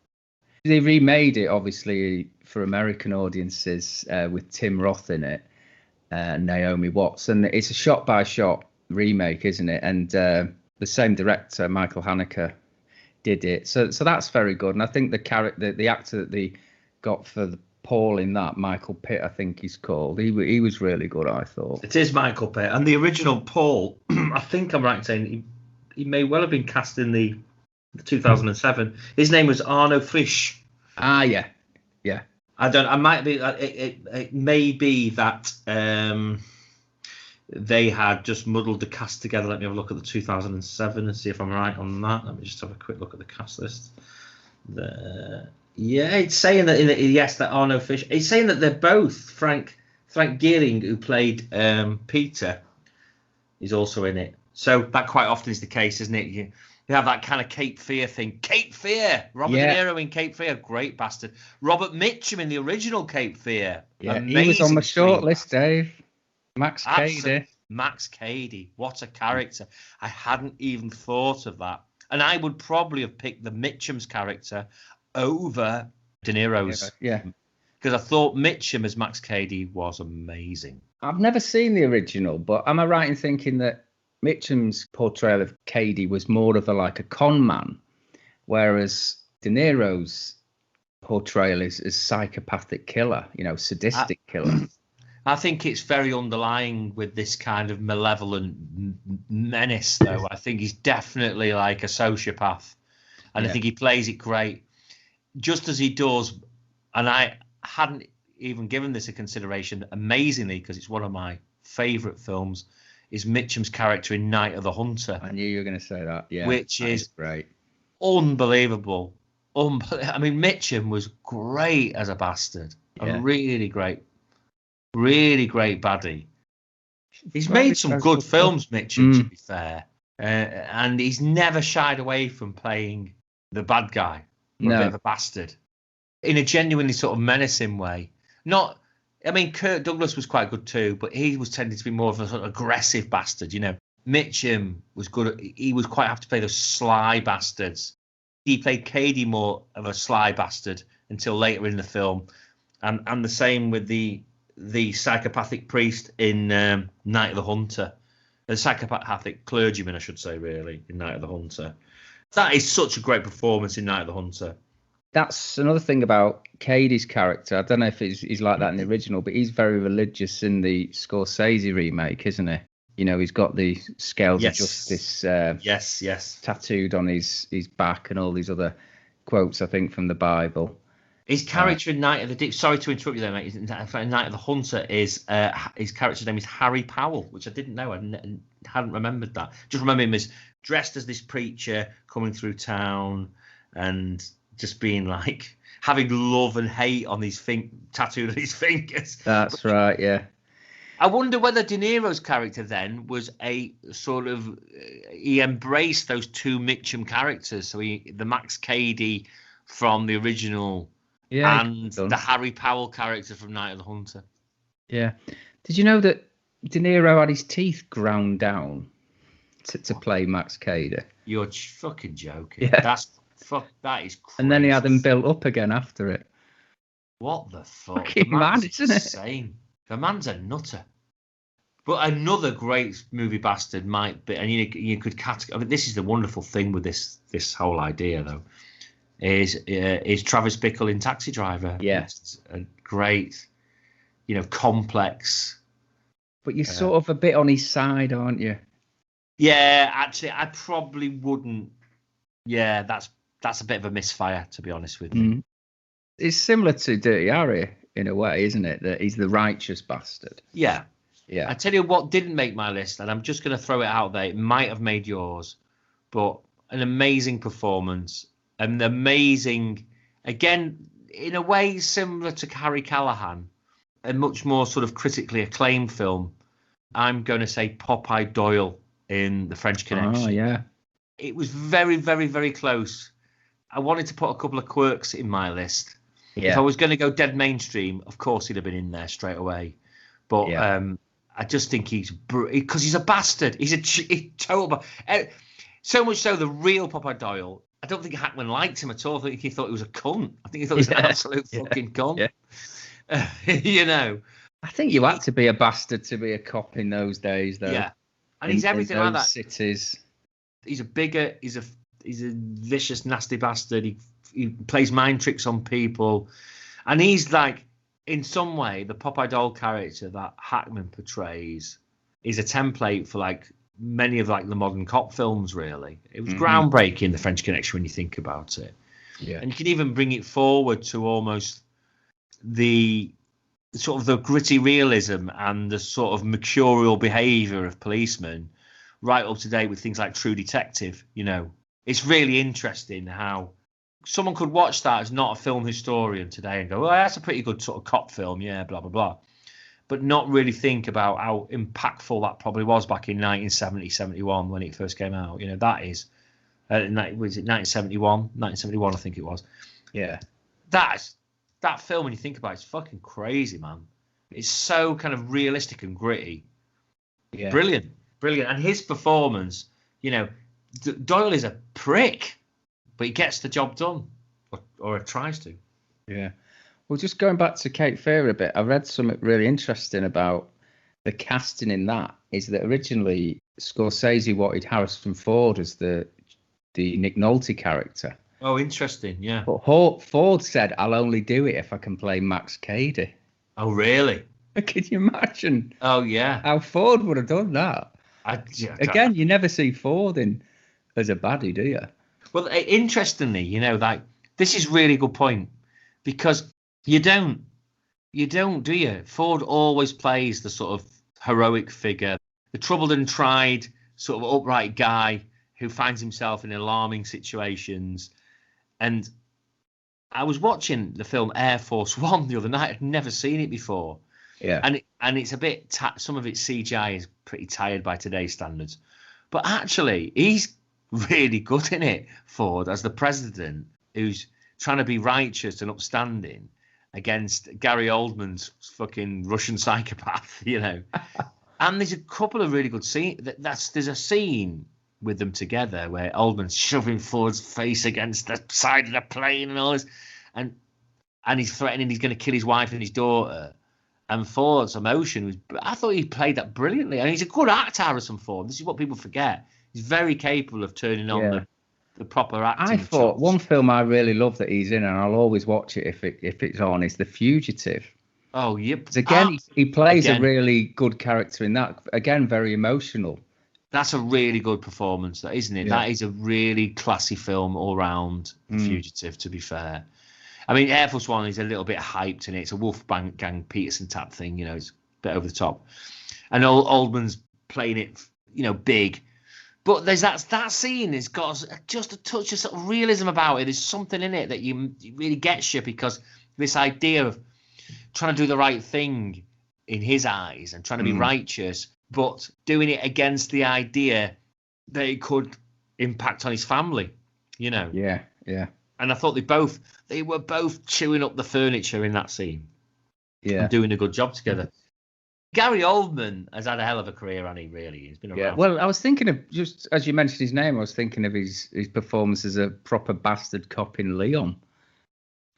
They remade it, obviously, for American audiences with Tim Roth in it, Naomi Watts. And it's a shot-by-shot remake, isn't it? And the same director, Michael Haneke, did it. So that's very good. And I think the actor that they got for Paul in that, Michael Pitt, I think he's called, he was really good, I thought. It is Michael Pitt. And the original Paul, I think I'm right in saying he may well have been cast in the 2007. His name was Arno Frisch. Ah, yeah. I might be. It may be that they had just muddled the cast together. Let me have a look at the 2007 and see if I'm right on that. Let me just have a quick look at the cast list. It's saying that that Arno Frisch. It's saying that they're both Frank Gearing, who played Peter, is also in it. So that quite often is the case, isn't it? You have that kind of Cape Fear thing. Cape Fear! Robert De Niro in Cape Fear. Great bastard. Robert Mitchum in the original Cape Fear. Yeah, he was on the short list, Dave. Max Cady. Max Cady. What a character. I hadn't even thought of that. And I would probably have picked the Mitchum's character over De Niro's. Yeah. Because I thought Mitchum as Max Cady was amazing. I've never seen the original, but am I right in thinking that Mitchum's portrayal of Cady was more of a con man, whereas De Niro's portrayal is psychopathic killer, sadistic killer? I think it's very underlying with this kind of malevolent menace, though. I think he's definitely like a sociopath, and I think he plays it great, just as he does. And I hadn't even given this a consideration, amazingly, because it's one of my favourite films, is Mitchum's character in Night of the Hunter. I knew you were going to say that, yeah. Which is great. Unbelievable. I mean, Mitchum was great as a bastard. A really great baddie. He's made some good films, Mitchum, to be fair. And he's never shied away from playing the bad guy, or a bit of a bastard, in a genuinely sort of menacing way. Kirk Douglas was quite good too, but he was tending to be more of a sort of aggressive bastard, Mitchum was good. He was quite happy to play those sly bastards. He played Cady more of a sly bastard until later in the film. And the same with the psychopathic priest in Night of the Hunter. The psychopathic clergyman, I should say, really, in Night of the Hunter. That is such a great performance in Night of the Hunter. that's another thing about Cady's character. I don't know if he's like that in the original, but he's very religious in the Scorsese remake, isn't he? You know, he's got the scales of justice yes tattooed on his back and all these other quotes, I think, from the Bible. His character in Night of the Deep. Sorry to interrupt you there, mate. In Night of the Hunter is his character's name is Harry Powell, which I didn't know. I hadn't remembered that. Just remember him as dressed as this preacher coming through town and just being like having love and hate on his tattooed on his fingers. That's right, yeah. I wonder whether De Niro's character then was a sort of he embraced those two Mitchum characters. So the Max Cady from the original, and the Harry Powell character from Night of the Hunter. Yeah. Did you know that De Niro had his teeth ground down to play Max Cady? You're fucking joking. Yeah. That is crazy. And then he had them built up again after it. What the fuck? Fucking mad, isn't it? Insane. The man's a nutter. But another great movie bastard might be, and you could categorize. I mean, this is the wonderful thing with this whole idea, though, is Travis Bickle in Taxi Driver. Yes, a great, complex. But you're sort of a bit on his side, aren't you? Yeah, actually, I probably wouldn't. Yeah, that's a bit of a misfire, to be honest with you. Mm. It's similar to Dirty Harry in a way, isn't it? That he's the righteous bastard. Yeah. Yeah. I tell you what didn't make my list, and I'm just going to throw it out there. It might have made yours, but an amazing performance, and amazing, again, in a way similar to Harry Callahan, a much more sort of critically acclaimed film. I'm going to say Popeye Doyle in The French Connection. Oh, yeah. It was very, very, very close. I wanted to put a couple of quirks in my list. Yeah. If I was going to go dead mainstream, of course he'd have been in there straight away. But I just think because he's a bastard. He's a total. So much so, the real Popeye Doyle, I don't think Hackman liked him at all. I think he thought he was a cunt. I think he thought he was an absolute fucking cunt. Yeah. I think you had to be a bastard to be a cop in those days, though. Yeah, and he's everything like that. Cities. He's a bigot. He's a vicious, nasty bastard. He plays mind tricks on people, and he's like, in some way, the Popeye Doyle character that Hackman portrays is a template for like many of like the modern cop films. Really, it was groundbreaking, The French Connection, when you think about it. Yeah, and you can even bring it forward to almost the sort of the gritty realism and the sort of mercurial behaviour of policemen, right up to date with things like True Detective. It's really interesting how someone could watch that as not a film historian today and go, well, that's a pretty good sort of cop film, yeah, blah, blah, blah. But not really think about how impactful that probably was back in 1970, 71 when it first came out. That is, was it 1971? 1971, I think it was. Yeah. That film, when you think about it, it's fucking crazy, man. It's so kind of realistic and gritty. Yeah. Brilliant. And his performance, Doyle is a prick. But he gets the job done, or tries to. Yeah. Well, just going back to Cape Fear a bit, I read something really interesting about the casting in that. Is that originally Scorsese wanted Harrison Ford as the Nick Nolte character. Oh, interesting, yeah. But Ford said, "I'll only do it if I can play Max Cady." Oh, really? Can you imagine? Oh, yeah. How Ford would have done that? Again, you never see Ford as a baddie, do you? Well, interestingly, this is really good point, because you don't, do you? Ford always plays the sort of heroic figure, the troubled and tried sort of upright guy who finds himself in alarming situations. And I was watching the film Air Force One the other night. I'd never seen it before. Yeah. And it's a bit, some of its CGI is pretty tired by today's standards. But actually, he's really good in it, Ford, as the president who's trying to be righteous and upstanding against Gary Oldman's fucking Russian psychopath, And there's a couple of really good scenes. There's a scene with them together where Oldman's shoving Ford's face against the side of the plane and all this, and he's threatening he's going to kill his wife and his daughter. And Ford's emotion was, I thought he played that brilliantly. And he's a good actor, Harrison Ford. This is what people forget. He's very capable of turning on the proper acting. I thought chops. one film I really love that he's in, and I'll always watch it if it's on, is The Fugitive. Oh, yep. Again, he plays again. a really good character in that. Again, very emotional. That's a really good performance, that isn't it? Yeah. That is a really classy film all round. The Fugitive, to be fair. I mean, Air Force One is a little bit hyped in it. It's a Wolfgang Peterson type thing, you know. It's a bit over the top, and Oldman's playing it, you know, big. But there's that scene. It's got just a touch of sort of realism about it. There's something in it that you really gets you, because this idea of trying to do the right thing in his eyes and trying to be righteous, but doing it against the idea that it could impact on his family, you know. Yeah. And I thought they were both chewing up the furniture in that scene. Yeah. And doing a good job together. Gary Oldman has had a hell of a career, hasn't he, really? He's been around. Yeah. Well, I was thinking of, just as you mentioned his name, I was thinking of his performance as a proper bastard cop in Leon.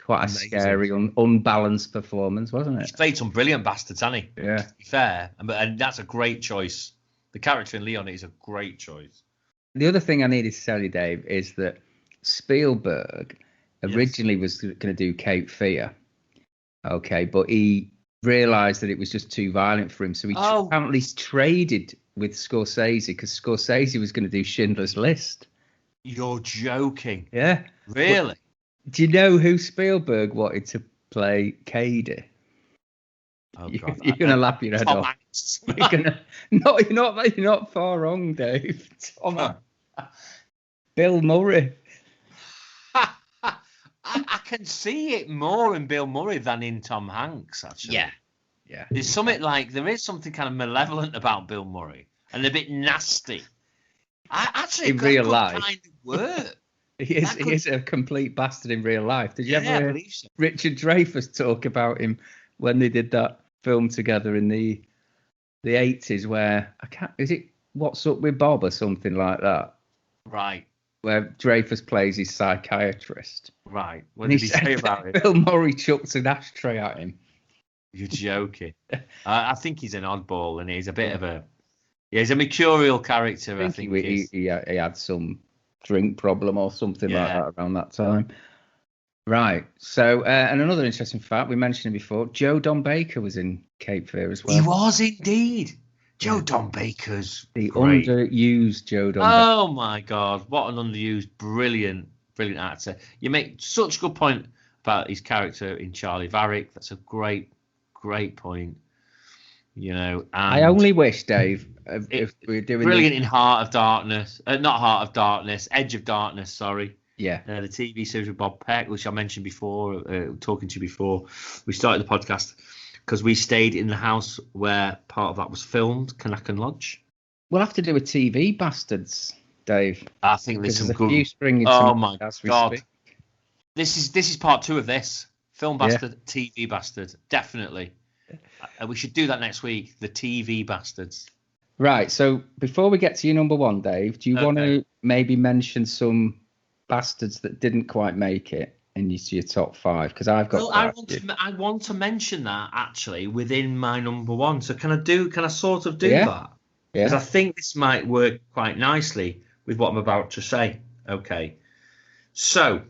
Quite a scary, unbalanced performance, wasn't it? He's played some brilliant bastards, hasn't he? Yeah. To be fair. And that's a great choice. The character in Leon is a great choice. The other thing I needed to tell you, Dave, is that Spielberg originally was going to do Cape Fear. Okay, but he realised that it was just too violent for him. So he apparently traded with Scorsese, because Scorsese was going to do Schindler's List. You're joking. Yeah. Really? But do you know who Spielberg wanted to play Cady? Oh, God. You're going to laugh your head off. You're not far wrong, Dave. Bill Murray. I can see it more in Bill Murray than in Tom Hanks, actually. Yeah. There is something kind of malevolent about Bill Murray, and a bit nasty. In real life, kind of work. He is a complete bastard in real life. Did you ever hear so. Richard Dreyfuss talk about him when they did that film together in the 80s, where is it What's Up with Bob or something like that? Right. Where Dreyfuss plays his psychiatrist. Right. What did he say about it? Bill Murray chucks an ashtray at him. You're joking. I think he's an oddball, and he's a bit of he's a mercurial character. I think he had some drink problem or something like that around that time. Right. So, and another interesting fact, we mentioned it before, Joe Don Baker was in Cape Fear as well. He was indeed. Joe Don Baker's the great. Underused Joe Don Baker. Oh my God, what an underused, brilliant actor. You make such a good point about his character in Charlie Varick. That's a great point. You know, and I only wish, Dave, if we're doing brilliant in Heart of Darkness, not Heart of Darkness, Edge of Darkness. Sorry. Yeah. The TV series with Bob Peck, which I mentioned before, talking to you before we started the podcast, because we stayed in the house where part of that was filmed, Kanaka Lodge. We'll have to do a TV Bastards, Dave. I think there's some good. Oh my God! This is part 2 of this film bastard, TV bastard, definitely. We should do that next week. The TV Bastards. Right. So before we get to your number 1, Dave, do you want to maybe mention some bastards that didn't quite make it into your top 5? Because I've got. Well, I want to mention that actually within my number 1. So can I sort of do that? Yeah. Because I think this might work quite nicely with what I'm about to say. Okay. So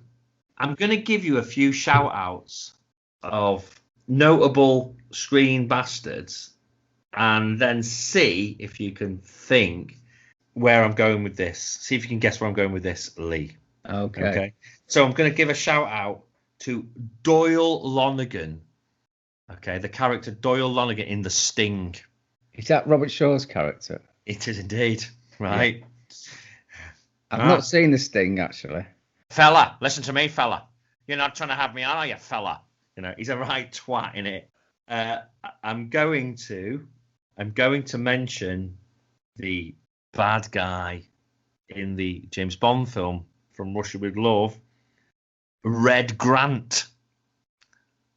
I'm going to give you a few shout outs of notable screen bastards, and then see if you can think where I'm going with this. See if you can guess where I'm going with this, Lee. Okay. So I'm going to give a shout out to Doyle Lonergan. Okay, the character Doyle Lonergan in The Sting. Is that Robert Shaw's character? It is indeed. Right. I've not seen The Sting, actually. Fella, listen to me, fella. You're not trying to have me on, are you, fella? You know, he's a right twat in it. I'm going to mention the bad guy in the James Bond film From Russia with Love, Red Grant.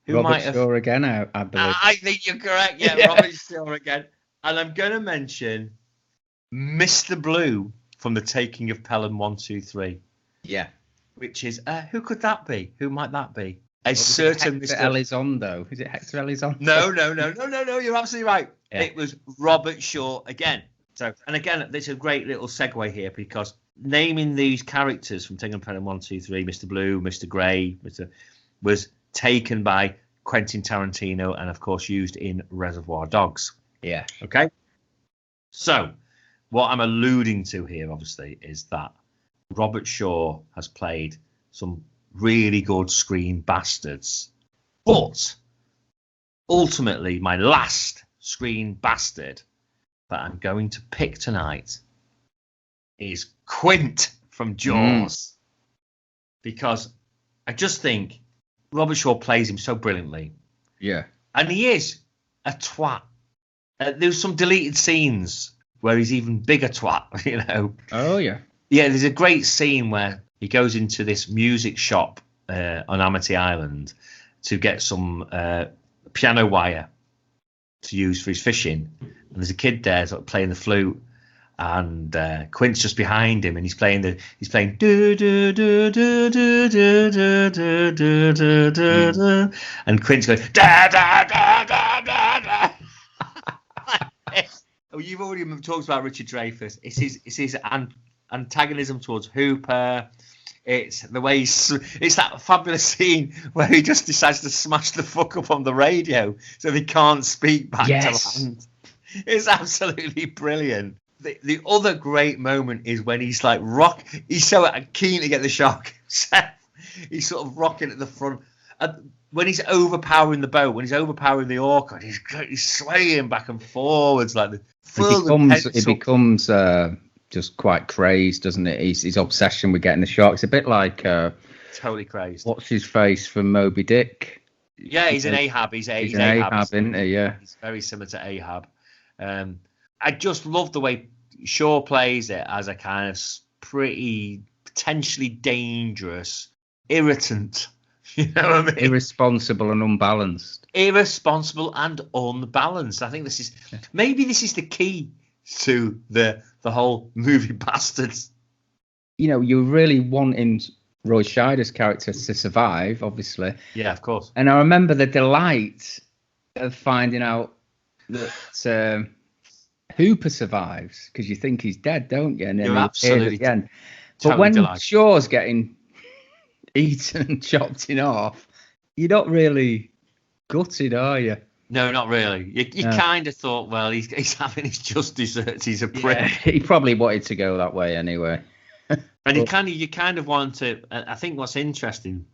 Robert Shaw again, I believe. I think you're correct. Yeah, Robert Shaw again. And I'm going to mention Mr. Blue from The Taking of Pelham 1, 2, 3. Yeah. Which is, who could that be? Who might that be? A certain Hector Elizondo. Is it Hector Elizondo? No. You're absolutely right. Yeah. It was Robert Shaw again. So, and again, there's a great little segue here, because naming these characters from Taken Pen and 1, 2, 3, Mr. Blue, Mr. Grey, was taken by Quentin Tarantino and, of course, used in Reservoir Dogs. Yeah. Okay. So, what I'm alluding to here, obviously, is that Robert Shaw has played some really good screen bastards. But, ultimately, my last screen bastard that I'm going to pick tonight is Quint from Jaws. Because I just think Robert Shaw plays him so brilliantly. Yeah. And he is a twat. There's some deleted scenes where he's even bigger twat, you know. Oh, yeah. Yeah, there's a great scene where he goes into this music shop on Amity Island to get some piano wire to use for his fishing. And there's a kid there sort of playing the flute. And Quint's just behind him, and he's playing do do do do do do do do do do, and Quint's going da da da da da da. Oh, you've already talked about Richard Dreyfuss. It's his antagonism towards Hooper. It's the way it's that fabulous scene where he just decides to smash the fuck up on the radio so they can't speak back to land. It's absolutely brilliant. The other great moment is when he's like he's so keen to get the shark himself. He's sort of rocking at the front. When he's overpowering the boat, when he's overpowering the orca, he's swaying back and forwards like the it becomes just quite crazed, doesn't it? His obsession with getting the shark. It's a bit like totally crazed. What's his face from Moby Dick? Yeah, he's an Ahab. He's an Ahab, isn't he? Yeah, he's very similar to Ahab. I just love the way Shaw plays it as a kind of pretty potentially dangerous irritant. You know what I mean? Irresponsible and unbalanced. Irresponsible and unbalanced. I think this is the key to the whole movie Bastards. You know, you're really wanting Roy Scheider's character to survive, obviously. Yeah, of course. And I remember the delight of finding out that Hooper survives, because you think he's dead, don't you? And then You're absolutely at the end. Totally but when delighted. Shaw's getting eaten and chopped in half, you're not really gutted, are you? No, not really. You kind of thought, well, he's having his just desserts. He's a prick. Yeah, he probably wanted to go that way anyway. And you kind of want to. I think what's interesting,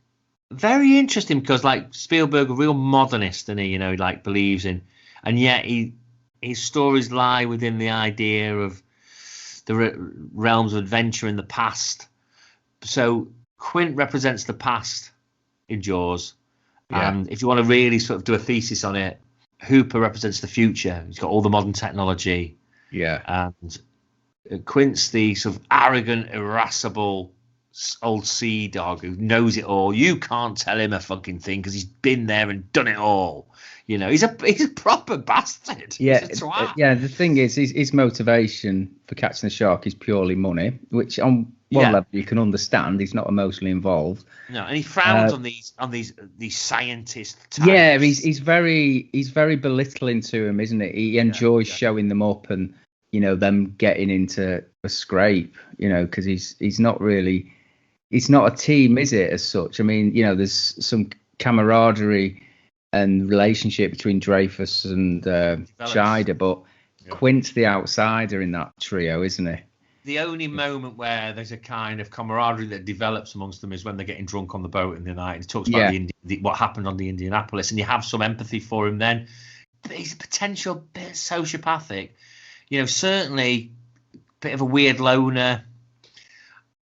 very interesting, because like Spielberg, a real modernist, and he like believes in, and yet his stories lie within the idea of the realms of adventure in the past. So Quint represents the past in Jaws. Yeah. And if you want to really sort of do a thesis on it, Hooper represents the future. He's got all the modern technology. Yeah. And Quint's the sort of arrogant, irascible old sea dog who knows it all. You can't tell him a fucking thing because he's been there and done it all. You know, he's a proper bastard. Yeah, He's a twat. yeah. The thing is, his motivation for catching the shark is purely money, which on one level you can understand. He's not emotionally involved. No, and he frowns on these scientists. Types. Yeah, he's very belittling to him, isn't it? He enjoys showing them up and them getting into a scrape. Because he's not really. It's not a team, is it? As such, I mean, there's some camaraderie and relationship between Dreyfuss and Scheider, but Quint's the outsider in that trio, isn't he? The only moment where there's a kind of camaraderie that develops amongst them is when they're getting drunk on the boat in the night. And he talks about what happened on the Indianapolis, and you have some empathy for him then. But he's a potential bit sociopathic. Certainly a bit of a weird loner.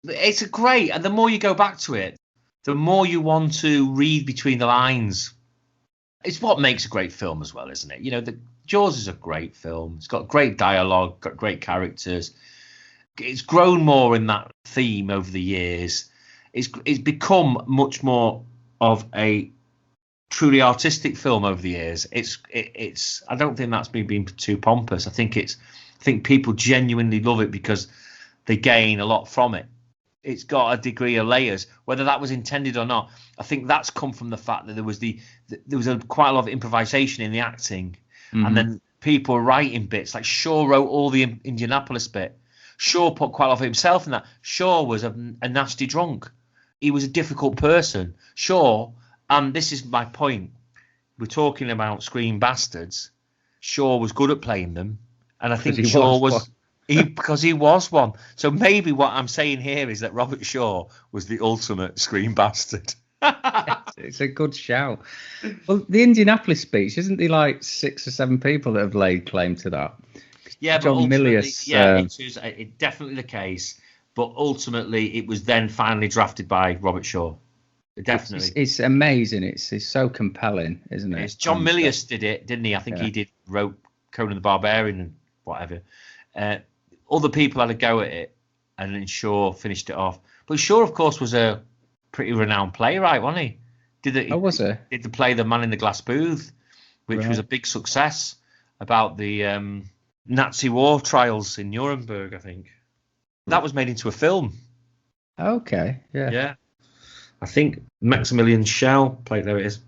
It's great, and the more you go back to it, the more you want to read between the lines. It's what makes a great film as well, isn't it? Jaws is a great film. It's got great dialogue, got great characters. It's grown more in that theme over the years. It's become much more of a truly artistic film over the years. It's. I don't think that's being too pompous. I think people genuinely love it because they gain a lot from it. It's got a degree of layers, whether that was intended or not. I think that's come from the fact that there was quite a lot of improvisation in the acting, and then people writing bits. Like Shaw wrote all the Indianapolis bit. Shaw put quite a lot of himself in that. Shaw was a nasty drunk. He was a difficult person. Shaw, this is my point. We're talking about Screen Bastards. Shaw was good at playing them, and I think Shaw was because he was one. So maybe what I'm saying here is that Robert Shaw was the ultimate Screen Bastard. It's a good shout. Well, the Indianapolis speech, isn't there like 6 or 7 people that have laid claim to that? Yeah, John but ultimately, Milius, it's definitely the case. But ultimately, it was then finally drafted by Robert Shaw. Definitely, it's amazing. It's so compelling, isn't it? It's John Milius did it, didn't he? I think he wrote Conan the Barbarian and whatever. Other people had a go at it, and then Shaw finished it off. But Shaw, of course, was a pretty renowned playwright, wasn't he? Was he? Did the play The Man in the Glass Booth, which was a big success about the Nazi war trials in Nuremberg, I think. That was made into a film. Okay, yeah. Yeah. I think Maximilian Schell played, there it is,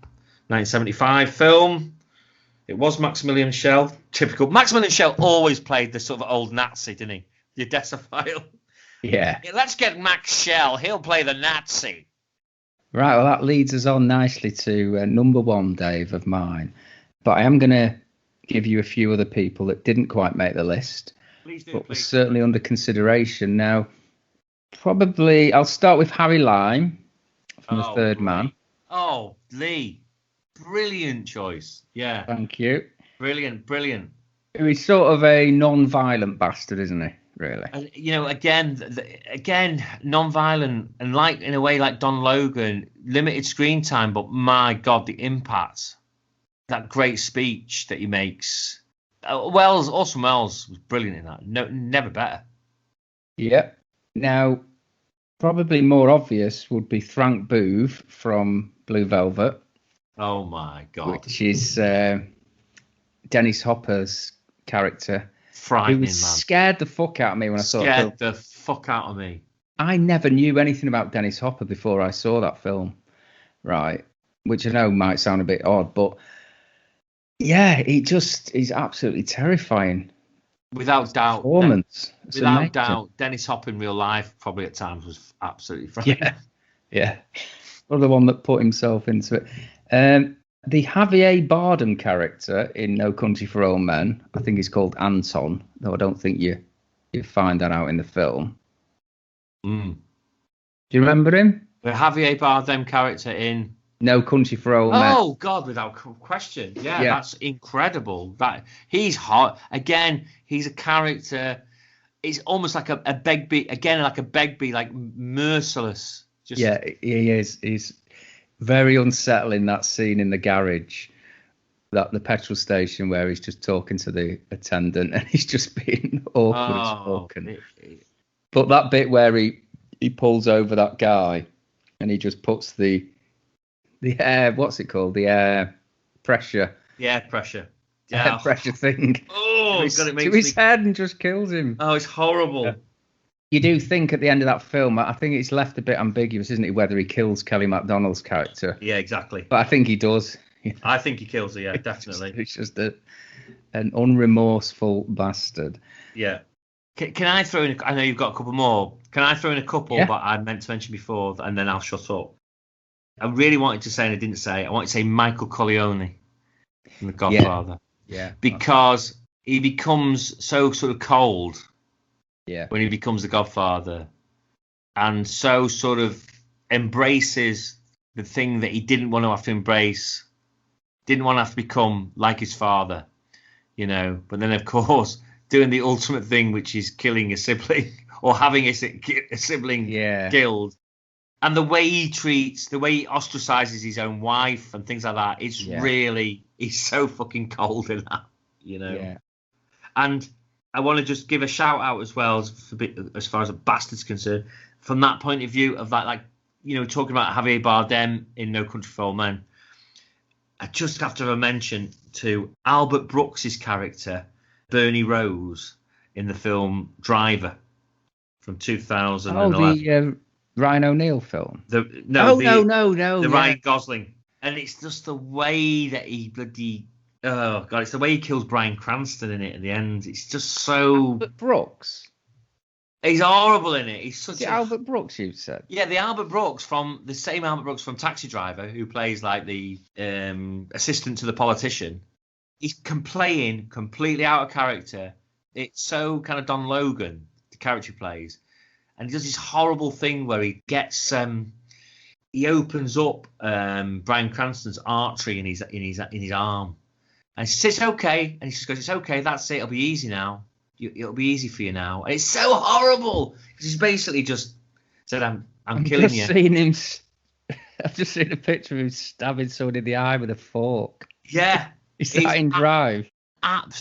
1975 film. It was Maximilian Schell. Typical. Maximilian Schell always played the sort of old Nazi, didn't he? The Desophile. Yeah. Let's get Max Schell. He'll play the Nazi. Right, well, that leads us on nicely to number 1, Dave, of mine. But I am going to give you a few other people that didn't quite make the list. Please do, but were certainly under consideration. Now, probably, I'll start with Harry Lime from The Third Man. Oh, Lee. Brilliant choice. Yeah. Thank you. Brilliant. He's sort of a non-violent bastard, isn't he? Really. Again, non-violent and like in a way like Don Logan, limited screen time, but my God, the impact. That great speech that he makes. Orson Welles was brilliant in that. No, never better. Yeah. Now, probably more obvious would be Frank Booth from Blue Velvet. Oh my God. Which is Dennis Hopper's character. Frightening, man. Scared the fuck out of me when I saw it. Scared the fuck out of me. I never knew anything about Dennis Hopper before I saw that film. Right. Which I know might sound a bit odd, but yeah, he's absolutely terrifying. Without doubt. Performance. Without doubt, Dennis Hopper in real life probably at times was absolutely frightening. Yeah. Or the one that put himself into it. The Javier Bardem character in No Country for Old Men, I think he's called Anton, though I don't think you find that out in the film. Mm. Do you remember him? The Javier Bardem character in No Country for Old Men. Oh God, without question. Yeah, that's incredible. That he's hot. Again, he's a character. It's almost like a Begbie. Again, like a Begbie, like merciless. Yeah, he is. He's very unsettling, that scene in the garage, the petrol station where he's just talking to the attendant and he's just being awkward as fucking. But that bit where he pulls over that guy and he just puts the air, what's it called? The air pressure. Yeah, pressure. Yeah, pressure thing. Oh, to his head and just kills him. Oh, it's horrible. Yeah. You do think at the end of that film, I think it's left a bit ambiguous, isn't it, whether he kills Kelly MacDonald's character? Yeah, exactly. But I think he does. I think he kills her, yeah, definitely. It's just an unremorseful bastard. Yeah. Can I throw in, I know you've got a couple more. Can I throw in a couple that I meant to mention before, and then I'll shut up? I really wanted to say, and I didn't say, I wanted to say Michael Corleone from The Godfather. Yeah. Because he becomes so sort of cold. Yeah. When he becomes the Godfather, and so sort of embraces the thing that he didn't want to have to embrace, didn't want to have to become like his father, But then, of course, doing the ultimate thing, which is killing a sibling or having a sibling killed, and the way he ostracizes his own wife and things like that. It's really, he's so fucking cold in that, Yeah. And I want to just give a shout out as well as far as a bastard's concerned, from that point of view of that, talking about Javier Bardem in No Country for Old Men. I just have to have a mention to Albert Brooks's character, Bernie Rose, in the film Driver from 2011. Oh, the Ryan O'Neal film. No. The Ryan Gosling, and it's just the way that he bloody. Oh God! It's the way he kills Bryan Cranston in it at the end. It's just so. But Brooks. He's horrible in it. He's such Is it Albert Brooks, you said? Yeah, the Albert Brooks from the same Albert Brooks from Taxi Driver, who plays like the assistant to the politician. He's playing completely out of character. It's so kind of Don Logan, the character he plays, and he does this horrible thing where he gets he opens up Bryan Cranston's artery in his arm, and he says, "It's okay," and he just goes, "It's okay, that's it. It'll be easy now. It'll be easy for you now." And it's so horrible because he's basically just said, "I'm killing you." I've just seen a picture of him stabbing someone in the eye with a fork. Yeah, he's that in Drive.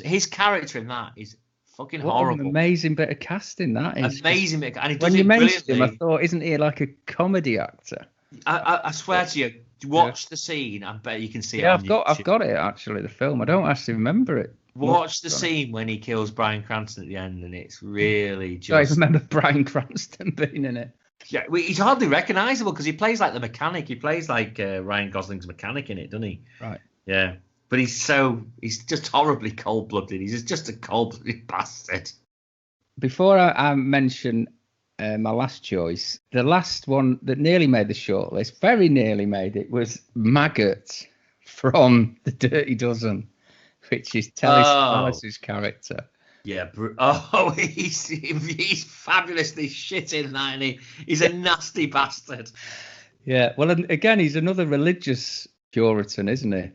His character in that is fucking what horrible. An amazing bit of casting that is. Amazing bit, and he does when you mentioned brilliantly. him, I thought, isn't he like a comedy actor? I swear to you, watch the scene. I bet you can see it. I've got it actually. The film. I don't actually remember it. Watch the scene when he kills Bryan Cranston at the end, and it's really just. I remember Bryan Cranston being in it. Yeah, he's hardly recognisable because he plays like the mechanic. He plays like Ryan Gosling's mechanic in it, doesn't he? Right. Yeah, but he's just horribly cold-blooded. He's just a cold-blooded bastard. Before I mention my last choice, the last one that nearly made the shortlist, very nearly made it, was Maggots from The Dirty Dozen, which is Telly Savalas' character. Yeah, he's fabulously shit in that, and he's a nasty bastard. Yeah, well, again, he's another religious Puritan, isn't he?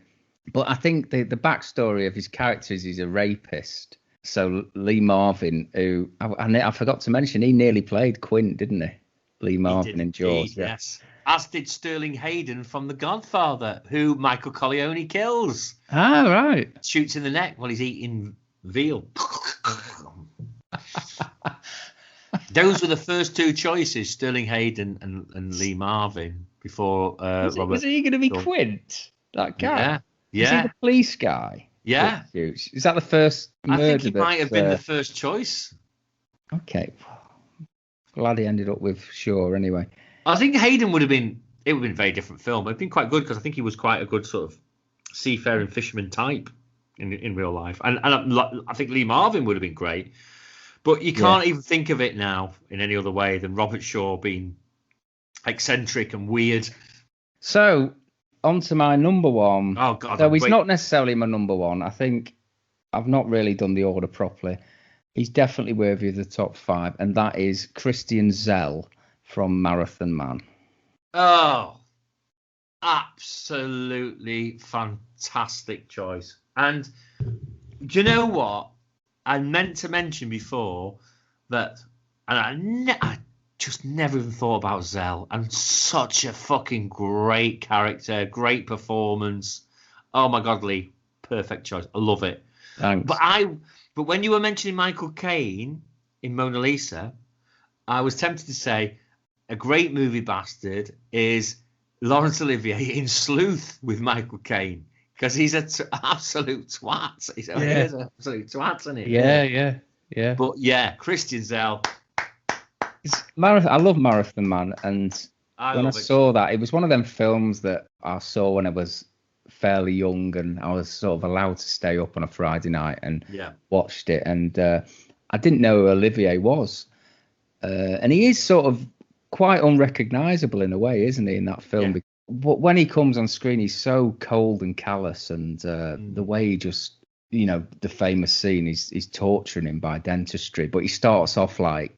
But I think the backstory of his character is he's a rapist. So Lee Marvin, who I forgot to mention, he nearly played Quint, didn't he? Lee Marvin in Jaws. Yes. As did Sterling Hayden from The Godfather, who Michael Corleone kills. Ah, right. Shoots in the neck while he's eating veal. Those were the first two choices, Sterling Hayden and Lee Marvin, before Robert. Was he going to be Quint? That guy? Yeah. Is he the police guy? Yeah. Is that the first murder? I think he might have been the first choice. Okay. Glad he ended up with Shaw anyway. I think Hayden would have been a very different film. It'd been quite good because I think he was quite a good sort of seafaring fisherman type in real life. And I think Lee Marvin would have been great. But you can't even think of it now in any other way than Robert Shaw being eccentric and weird. So, on to my number one. Oh, God. So he's not necessarily my number one. I think I've not really done the order properly. He's definitely worthy of the top 5, and that is Christian Zell from Marathon Man. Oh, absolutely fantastic choice. And do you know what? I meant to mention before that, and I just never even thought about Zell, and such a fucking great character, great performance. Oh my God, Lee, perfect choice. I love it. Thanks. But when you were mentioning Michael Caine in Mona Lisa, I was tempted to say a great movie bastard is Laurence Olivier in Sleuth with Michael Caine, because he's an absolute twat. He's an absolute twat, isn't he? Yeah. But yeah, Christian Zell. I love Marathon Man, and when I saw that, it was one of them films that I saw when I was fairly young, and I was sort of allowed to stay up on a Friday night and watched it. And I didn't know who Olivier was, and he is sort of quite unrecognisable in a way, isn't he, in that film? Yeah. But when he comes on screen, he's so cold and callous, and the way he just, the famous scene, he's torturing him by dentistry, but he starts off like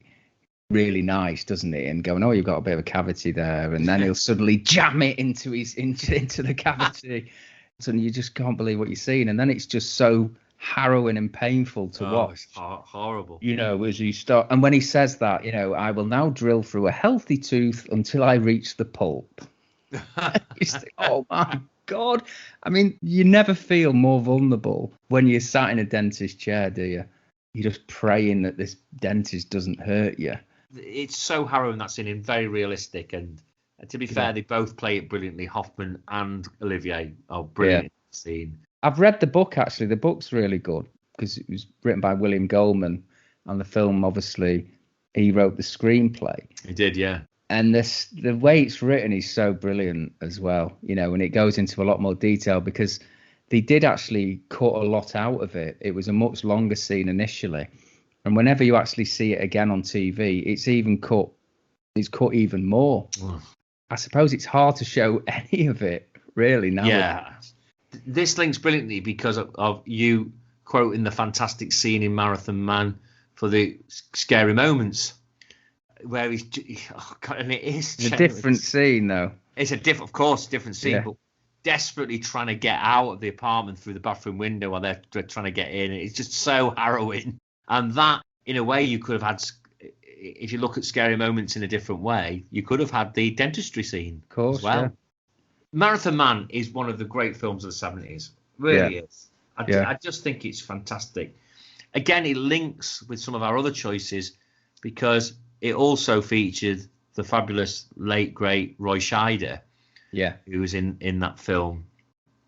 really nice, doesn't he? And going, "Oh, you've got a bit of a cavity there," and then he'll suddenly jam it into the cavity, and you just can't believe what you're seeing. And then it's just so harrowing and painful to watch. It's horrible. As he start, and when he says that, "I will now drill through a healthy tooth until I reach the pulp." You think, oh my God! I mean, you never feel more vulnerable when you're sat in a dentist chair, do you? You're just praying that this dentist doesn't hurt you. It's so harrowing, that scene, and very realistic. And to be fair, they both play it brilliantly. Hoffman and Olivier are brilliant in the scene. I've read the book, actually. The book's really good because it was written by William Goldman, and the film, obviously, he wrote the screenplay. He did, yeah. And the way it's written is so brilliant as well, and it goes into a lot more detail because they did actually cut a lot out of it. It was a much longer scene initially, And whenever you actually see it again on TV, it's cut even more. I suppose it's hard to show any of it really now. Yeah. This links brilliantly because of you quoting the fantastic scene in Marathon Man for the scary moments where and it is a different scene though. It's of course, different scene, but desperately trying to get out of the apartment through the bathroom window while they're trying to get in. It's just so harrowing. And that, in a way, you could have had, if you look at scary moments in a different way, you could have had the dentistry scene, of course, as well. Yeah. Marathon Man is one of the great films of the 70s. Really is. I just think it's fantastic. Again, it links with some of our other choices because it also featured the fabulous late, great Roy Scheider, who was in that film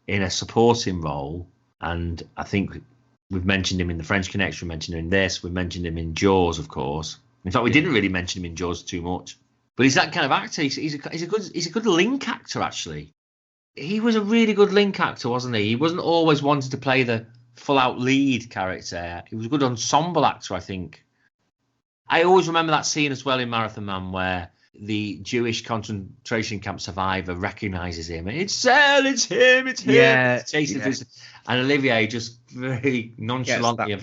in a supporting role. And I think we've mentioned him in The French Connection, we mentioned him in this, we mentioned him in Jaws, of course. In fact, we didn't really mention him in Jaws too much. But he's that kind of actor. He's a good link actor, actually. He was a really good link actor, wasn't he? He wasn't always wanted to play the full-out lead character. He was a good ensemble actor, I think. I always remember that scene as well in Marathon Man where the Jewish concentration camp survivor recognises him. And it's Zell, it's him. Yeah. And Olivier just very nonchalantly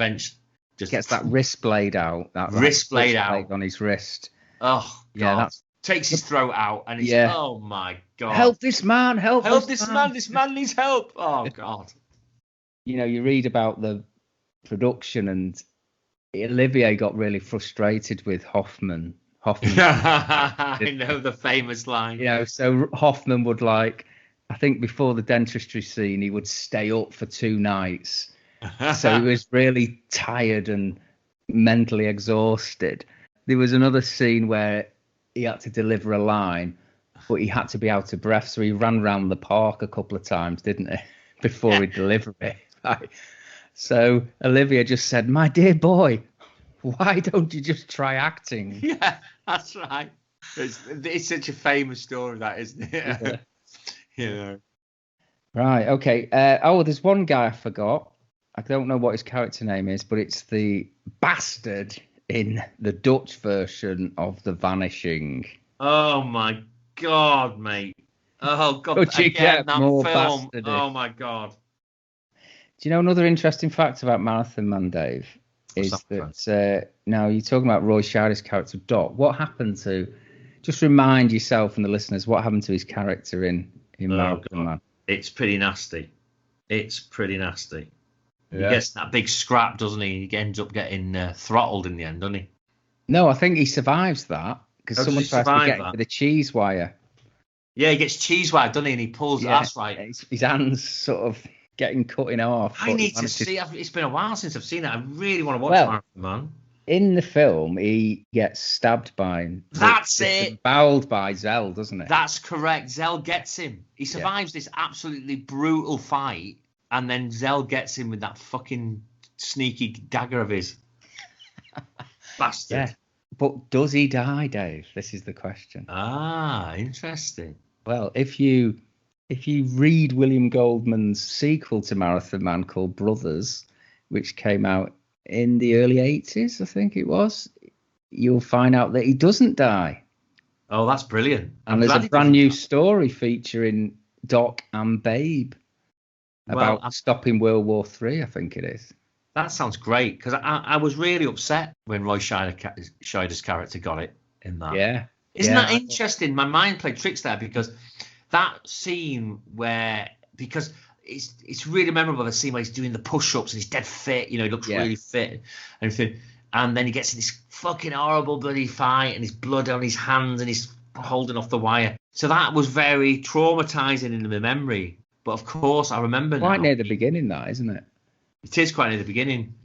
gets that wrist blade out. That wrist blade out on his wrist. Oh, God. Takes his throat out and it's, oh, my God. Help this man, help this man. This man needs help. Oh, God. You know, you read about the production and Olivier got really frustrated with Hoffman. I know the famous line. You know, so Hoffman would I think before the dentistry scene, he would stay up for 2 nights. So he was really tired and mentally exhausted. There was another scene where he had to deliver a line, but he had to be out of breath. So he ran around the park a couple of times, didn't he, before he delivered it. Right. So Olivier just said, "My dear boy, why don't you just try acting?" Yeah, that's right. It's such a famous story, that, isn't it? Yeah. Right, okay. There's one guy I forgot. I don't know what his character name is, but it's the bastard in the Dutch version of The Vanishing. Oh, my God, mate. Oh, God. Could you get that more film? bastardy? Oh, my God. Do you know another interesting fact about Marathon Man, Dave? Is that now you're talking about Roy Scheider's character Doc. What happened to? Just remind yourself and the listeners what happened to his character in Marathon Man. It's pretty nasty. Yeah. He gets that big scrap, doesn't he? He ends up getting throttled in the end, doesn't he? No, I think he survives that because someone tries to get him with a cheese wire. Yeah, he gets cheese wired, doesn't he? And he pulls. That's right. His hands sort of getting cut in half. I need to see. It's been a while since I've seen it. I really want to watch Marathon Man. In the film, he gets stabbed by. That's it. Bowled by Zell, doesn't it? That's correct. Zell gets him. He survives this absolutely brutal fight, and then Zell gets him with that fucking sneaky dagger of his. Bastard. Yeah. But does he die, Dave? This is the question. Ah, interesting. Well, if you read William Goldman's sequel to Marathon Man called Brothers, which came out in the early 80s, I think it was, you'll find out that he doesn't die. Oh, that's brilliant. And there's a brand new story featuring Doc and Babe about stopping World War III, I think it is. That sounds great, because I was really upset when Roy Scheider's character got it in that. Yeah. Isn't that interesting? My mind played tricks there, because that scene because it's really memorable, the scene where he's doing the push-ups and he's dead fit, he looks really fit and everything. And then he gets in this fucking horrible bloody fight and his blood on his hands and he's holding off the wire. So that was very traumatizing in my memory. But of course, I remember quite near the beginning, that, isn't it? It is quite near the beginning.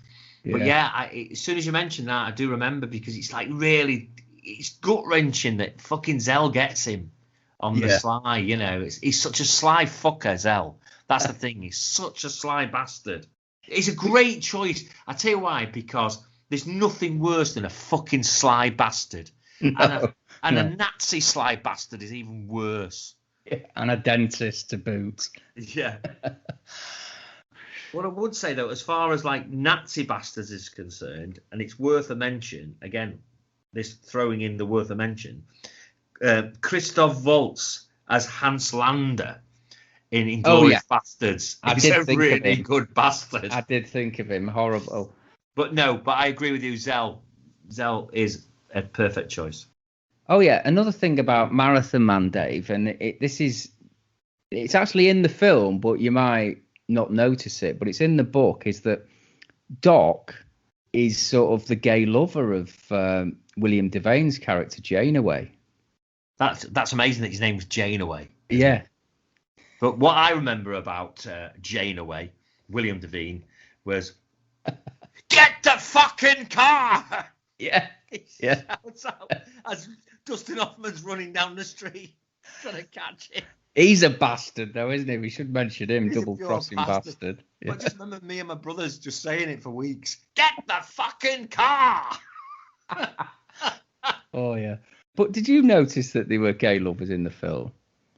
Yeah. But as soon as you mentioned that, I do remember, because it's really, it's gut-wrenching that fucking Zell gets him on the sly, He's such a sly fucker, Zell. That's the thing. He's such a sly bastard. It's a great choice. I tell you why, because there's nothing worse than a fucking sly bastard. No, and a Nazi sly bastard is even worse. Yeah, and a dentist to boot. Yeah. What I would say, though, as far as like Nazi Bastards is concerned, and it's worth a mention, again, this throwing in the worth a mention, Christoph Waltz as Hans Lander in Inglourious Bastards. He's a really good bastard. I did think of him. Horrible. But I agree with you. Zell is a perfect choice. Oh, yeah. Another thing about Marathon Man, Dave, and it's actually in the film, but you might not notice it, but it's in the book, is that Doc is sort of the gay lover of William Devane's character, Janeway. That's amazing that his name's Janeway. Yeah. But what I remember about Janeway, William Devane, was, get the fucking car! Yeah. Yeah. Shouts out as Dustin Hoffman's running down the street trying to catch him. He's a bastard, though, isn't he? We should mention him, double-crossing bastard. Yeah. I just remember me and my brothers just saying it for weeks. Get the fucking car! Oh, yeah. But did you notice that they were gay lovers in the film?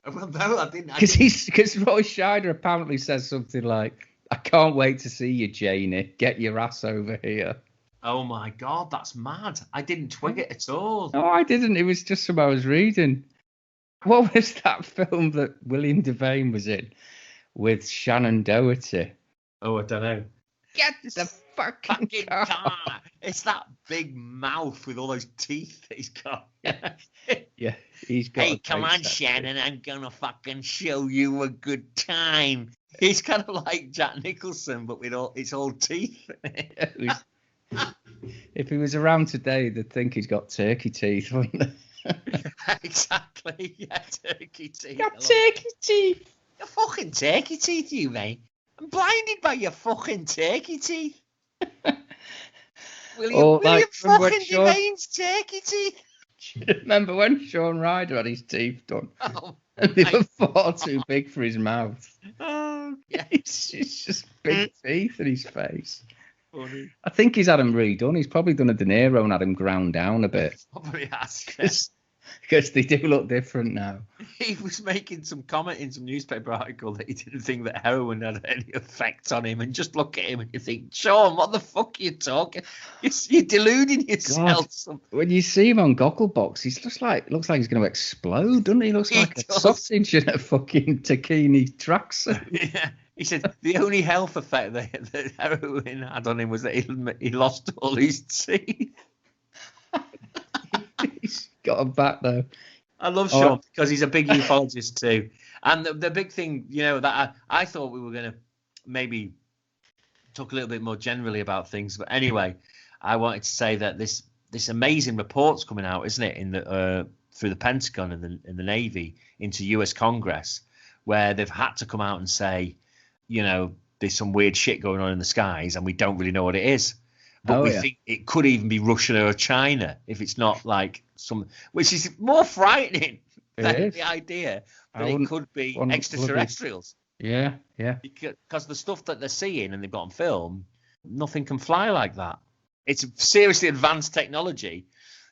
Well, no, I didn't. Because Roy Scheider apparently says something like, I can't wait to see you, Janie. Get your ass over here. Oh, my God, that's mad. I didn't twig it at all. No, I didn't. It was just something I was reading. What was that film that William Devane was in with Shannon Doherty? Oh, I don't know. Get the fucking car. It's that big mouth with all those teeth that he's got. Yeah, he's got. Hey, come on, Shannon, I'm gonna fucking show you a good time. He's kind of like Jack Nicholson, but with it's all teeth. If he was around today, they'd think he's got turkey teeth, wouldn't they? Exactly, yeah, turkey teeth. Got turkey teeth. Your fucking turkey teeth, you mate. I'm blinded by your fucking turkey teeth. William fucking Devane's turkey teeth. Do you remember when Sean Ryder had his teeth done? Oh, and they were far too big for his mouth. Oh, yeah. It's just big teeth in his face. Funny. I think he's had him redone. He's probably done a De Niro and had him ground down a bit. Probably has. Because they do look different now. He was making some comment in some newspaper article that he didn't think that heroin had any effect on him, and just look at him and you think, Sean, what the fuck are you talking? You're deluding yourself. God, when you see him on Gogglebox, he looks like he's going to explode, doesn't he? He looks like a sausage in a fucking taquini tracksuit. Yeah. He said the only health effect that heroin had on him was that he lost all his teeth. He's got him back, though. I love Sean because he's a big ufologist too. And the big thing, that I thought we were going to maybe talk a little bit more generally about things. But anyway, I wanted to say that this amazing report's coming out, isn't it, in the through the Pentagon and the Navy into US Congress, where they've had to come out and say, there's some weird shit going on in the skies and we don't really know what it is. But we think it could even be Russia or China if it's not like which is more frightening than the idea that it could be extraterrestrials. Yeah. Because the stuff that they're seeing and they've got on film, nothing can fly like that. It's seriously advanced technology,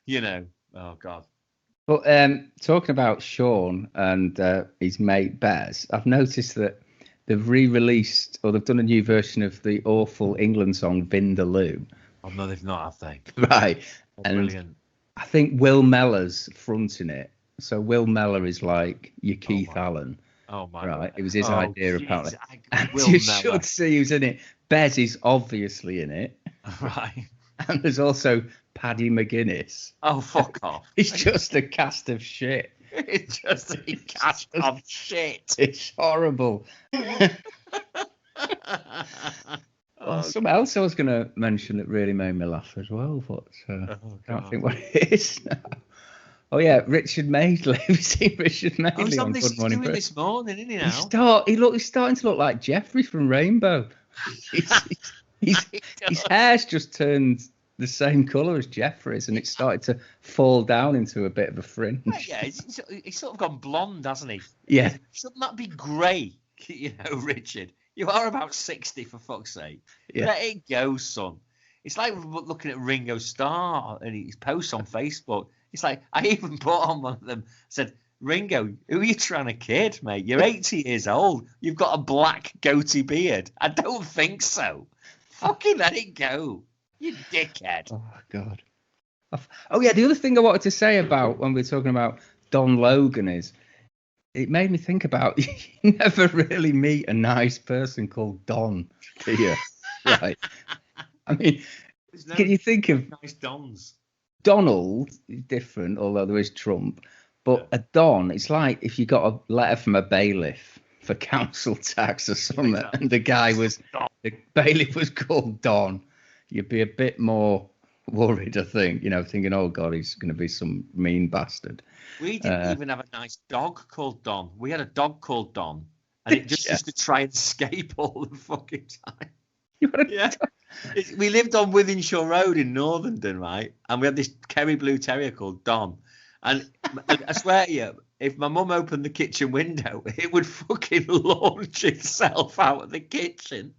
Oh, God. But talking about Sean and his mate Bez, I've noticed that they've re-released, or they've done a new version of the awful England song Vindaloo. Oh, no, they've not, have they? Right. Oh, and brilliant. I think Will Mellor's fronting it. So Will Mellor is like your Keith Allen. Oh, my God. God. It was his idea, apparently. And you should see who's in it. Bez is obviously in it. Right. And there's also Paddy McGuinness. Oh, fuck off. It's just a cast of shit. It's just a cast of shit. It's horrible. Something else I was going to mention that really made me laugh as well, but I can't think what it is now. Oh, yeah, Richard Madeley. Have you seen Richard Madeley on Good Morning Britain? This morning, isn't he now? He's starting to look like Jeffrey from Rainbow. His hair's just turned the same colour as Jeffrey's, and it's started to fall down into a bit of a fringe. Yeah, he's sort of gone blonde, hasn't he? Yeah. Shouldn't that be grey, Richard? You are about 60, for fuck's sake. Yeah. Let it go, son. It's like looking at Ringo Starr and his posts on Facebook. It's like, I even put on one of them, said, Ringo, who are you trying to kid, mate? You're 80 years old. You've got a black goatee beard. I don't think so. Fucking let it go. You dickhead. Oh, God. Oh, yeah, the other thing I wanted to say about when we're talking about Don Logan is, it made me think about, you never really meet a nice person called Don, do you? Right. I mean, can you think of nice Dons? Donald is different, although there is Trump. But a Don, it's like if you got a letter from a bailiff for council tax or something, exactly. And the bailiff was called Don, you'd be a bit more worried, I think, thinking, oh God, he's going to be some mean bastard. We didn't even have a nice dog called Don. We had a dog called Don, and it just used to try and escape all the fucking time. Yeah. We lived on Withenshaw Road in Northern, right? And we had this Kerry Blue Terrier called Don. And I swear to you, if my mum opened the kitchen window, it would fucking launch itself out of the kitchen.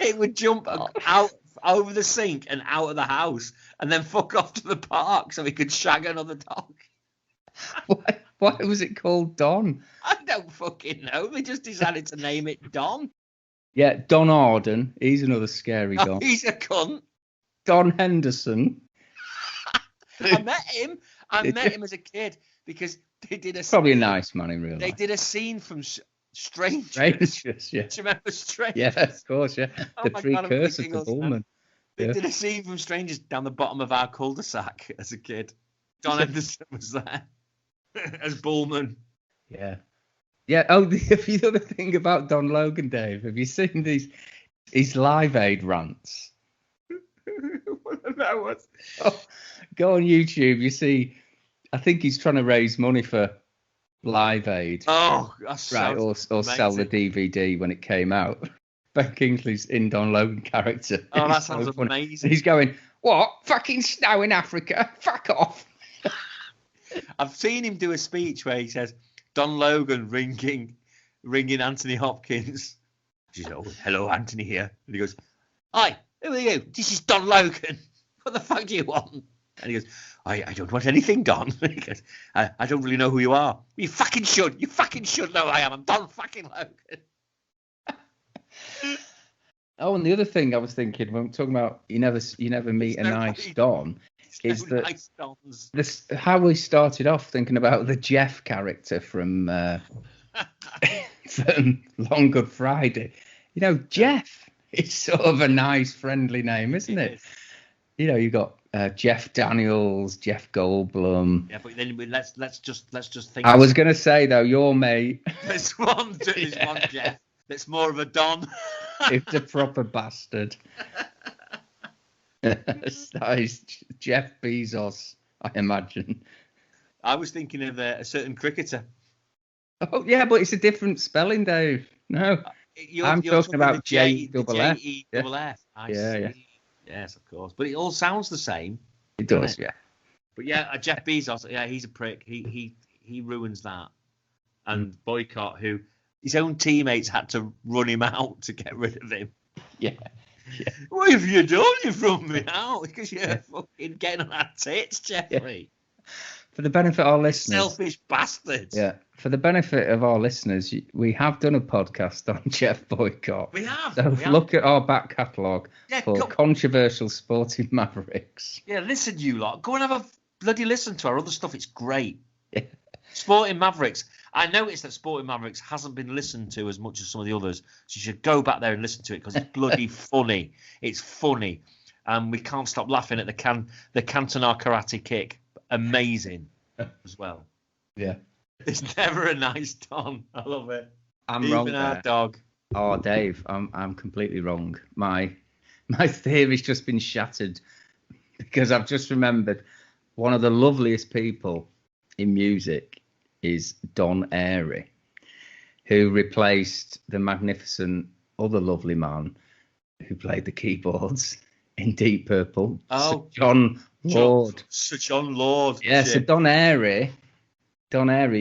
It would jump out over the sink and out of the house and then fuck off to the park so he could shag another dog. Why was it called Don? I don't fucking know. They just decided to name it Don. Yeah, Don Arden. He's another scary Don. He's a cunt. Don Henderson. I met him. I met him as a kid because they did probably a nice man in real life. They did a scene from Strangers. Strangers, yeah. Do you remember Strangers? Yeah, of course, yeah. The precursor to Oldman. They did a scene from Strangers down the bottom of our cul-de-sac as a kid. Don Henderson was there as Bullman. Yeah. Yeah. Oh, the other thing about Don Logan, Dave, have you seen his Live Aid rants? What that was? Oh, go on YouTube. You see, I think he's trying to raise money for Live Aid. Oh, that's right, or sell the DVD when it came out. Ben Kingsley's in Don Logan character. Oh, that sounds amazing. He's going, what? Fucking snow in Africa? Fuck off. I've seen him do a speech where he says, Don Logan ringing Anthony Hopkins. She said, oh, hello, Anthony here. And he goes, hi, who are you? This is Don Logan. What the fuck do you want? And he goes, I don't want anything, Don. He goes, I don't really know who you are. You fucking should. You fucking should know who I am. I'm Don fucking Logan. Oh, and the other thing I was thinking when we're talking about you never meet a nice Don is that nice how we started off thinking about the Jeff character from Long Good Friday. Jeff is sort of a nice, friendly name, isn't it? You've got Jeff Daniels, Jeff Goldblum. Yeah, but then let's just think. I was going to say though, your mate. There's one Jeff that's more of a Don. It's a proper bastard. That is Jeff Bezos, I imagine. I was thinking of a certain cricketer. Oh yeah, but it's a different spelling, Dave. No, I'm talking about J-double-F. J-double-F. Yeah. Yes, of course. But it all sounds the same. It does, yeah. But yeah, Jeff Bezos, yeah, he's a prick. He ruins that. And Boycott, who his own teammates had to run him out to get rid of him. Yeah. What have you done? You've run me out because you're fucking getting on our tits, Jeffrey. Yeah. For the benefit of our listeners. Selfish bastards. Yeah. For the benefit of our listeners, we have done a podcast on Jeff Boycott. We have. So look at our back catalogue for controversial sporting mavericks. Yeah, listen, you lot. Go and have a bloody listen to our other stuff. It's great. Yeah. Sporting Mavericks. I noticed that Sporting Mavericks hasn't been listened to as much as some of the others. So you should go back there and listen to it because it's bloody funny. It's funny. We can't stop laughing at the Cantona karate kick. Amazing as well. Yeah. There's never a nice Don. I love it. I'm Even wrong our there. Dog. Oh, Dave, I'm completely wrong. My theory's just been shattered because I've just remembered one of the loveliest people in music is Don Airey, who replaced the magnificent other lovely man who played the keyboards in Deep Purple, Sir John Lord. Sir John Lord. Yeah, so Don Airey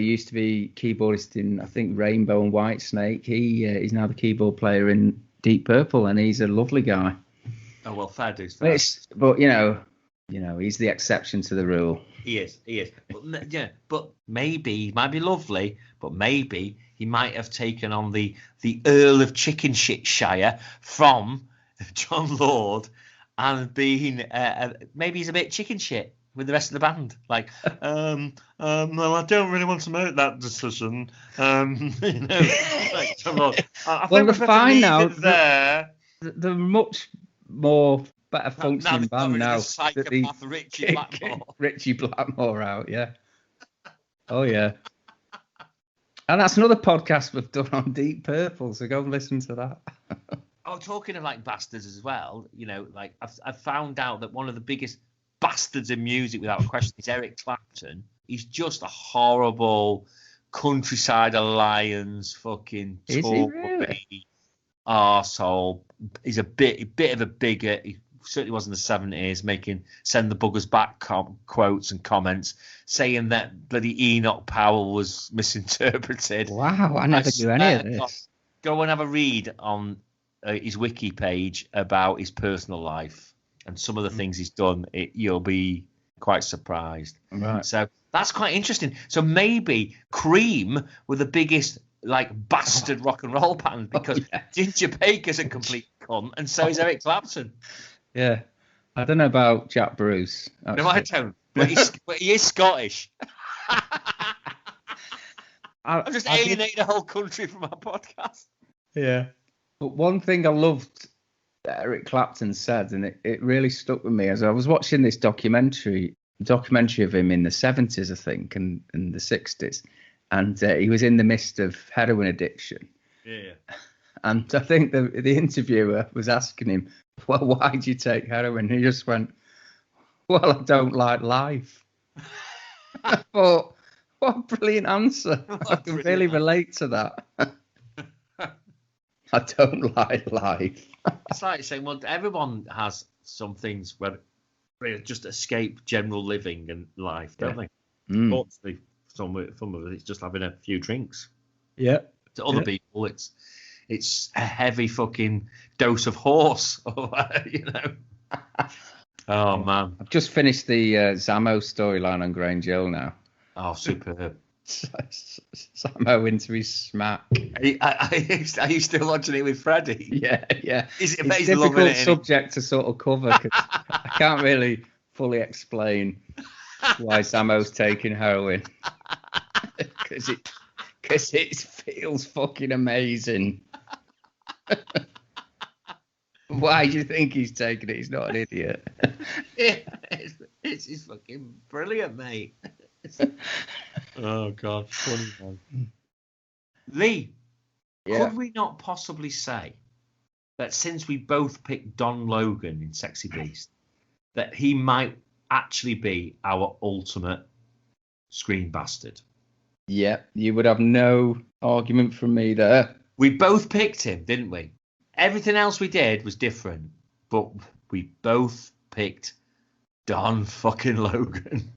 used to be keyboardist in, I think, Rainbow and Whitesnake. He's now the keyboard player in Deep Purple, and he's a lovely guy. Oh, well, fair dues. But You know, he's the exception to the rule. He is. But, yeah, but maybe he might be lovely, but maybe he might have taken on the Earl of Chickenshire from John Lord and been maybe he's a bit chicken shit with the rest of the band. Like, well, I don't really want to make that decision. You know, like, John Lord, I well, think we're fine now. There. They're much more better functioning band now. Psychopath Richie Blackmore. Richie Blackmore out, yeah. Oh, yeah. And that's another podcast we've done on Deep Purple, so go and listen to that. Oh, talking of like bastards as well, you know, like I've found out that one of the biggest bastards in music, without a question, is Eric Clapton. He's just a horrible Countryside Alliance fucking arsehole. He's a bit of a bigot. He certainly was in the 70s, making send the buggers back quotes and comments, saying that bloody Enoch Powell was misinterpreted. Wow, I never knew any of this. Go and have a read on his wiki page about his personal life and some of the things he's done. You'll be quite surprised. Right. So that's quite interesting. So maybe Cream were the biggest like bastard rock and roll band because Ginger Baker's a complete cunt and so is Eric Clapton. Yeah. I don't know about Jack Bruce. Actually. No, I don't. But he is Scottish. I'm just alienating the whole country from our podcast. Yeah. But one thing I loved that Eric Clapton said, and it really stuck with me, as I was watching this documentary of him in the 70s, I think, and the 60s. And he was in the midst of heroin addiction. Yeah. And I think the interviewer was asking him, well, why do you take heroin? And he just went, well, I don't like life. I thought, what a brilliant answer. I can really relate to that. I don't like life. It's like saying, well, everyone has some things where they just escape general living and life, don't they? Mostly, some of it, it's just having a few drinks. Yeah. To other people, it's a heavy fucking dose of horse, you know. Oh, man. I've just finished the Zammo storyline on Grange Hill now. Oh, superb. Zammo into his smack. Are you still watching it with Freddie? Yeah. It's a difficult subject to sort of cover because I can't really fully explain why Zammo's taking heroin. Because it feels fucking amazing. Why do you think he's taking it? He's not an idiot. Yeah, it's fucking brilliant, mate. Oh, God. Funny, man. Lee, could we not possibly say that since we both picked Don Logan in Sexy Beast, that he might actually be our ultimate screen bastard? Yeah, you would have no argument from me there. We both picked him, didn't we? Everything else we did was different, but we both picked Don fucking Logan.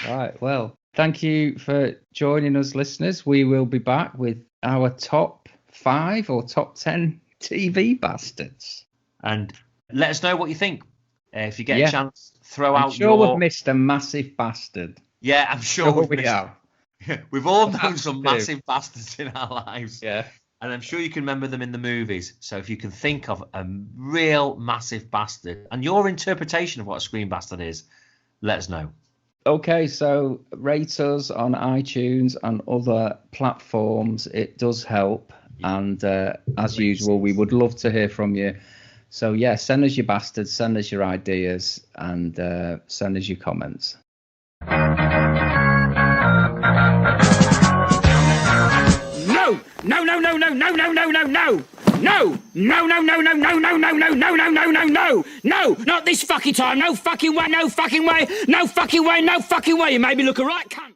Right, well, thank you for joining us, listeners. We will be back with our top 5 or top 10 TV bastards. And let us know what you think. If you get a chance, throw out your... I'm sure we've missed a massive bastard. Yeah, I'm sure we have. We've all known some massive bastards in our lives. Yeah. And I'm sure you can remember them in the movies. So if you can think of a real massive bastard and your interpretation of what a screen bastard is, let us know. Okay, so rate us on iTunes and other platforms. It does help. And as usual, we would love to hear from you. So, yeah, send us your bastards, send us your ideas, and send us your comments. No, not this fucking time. No fucking way. You made me look a right cunt.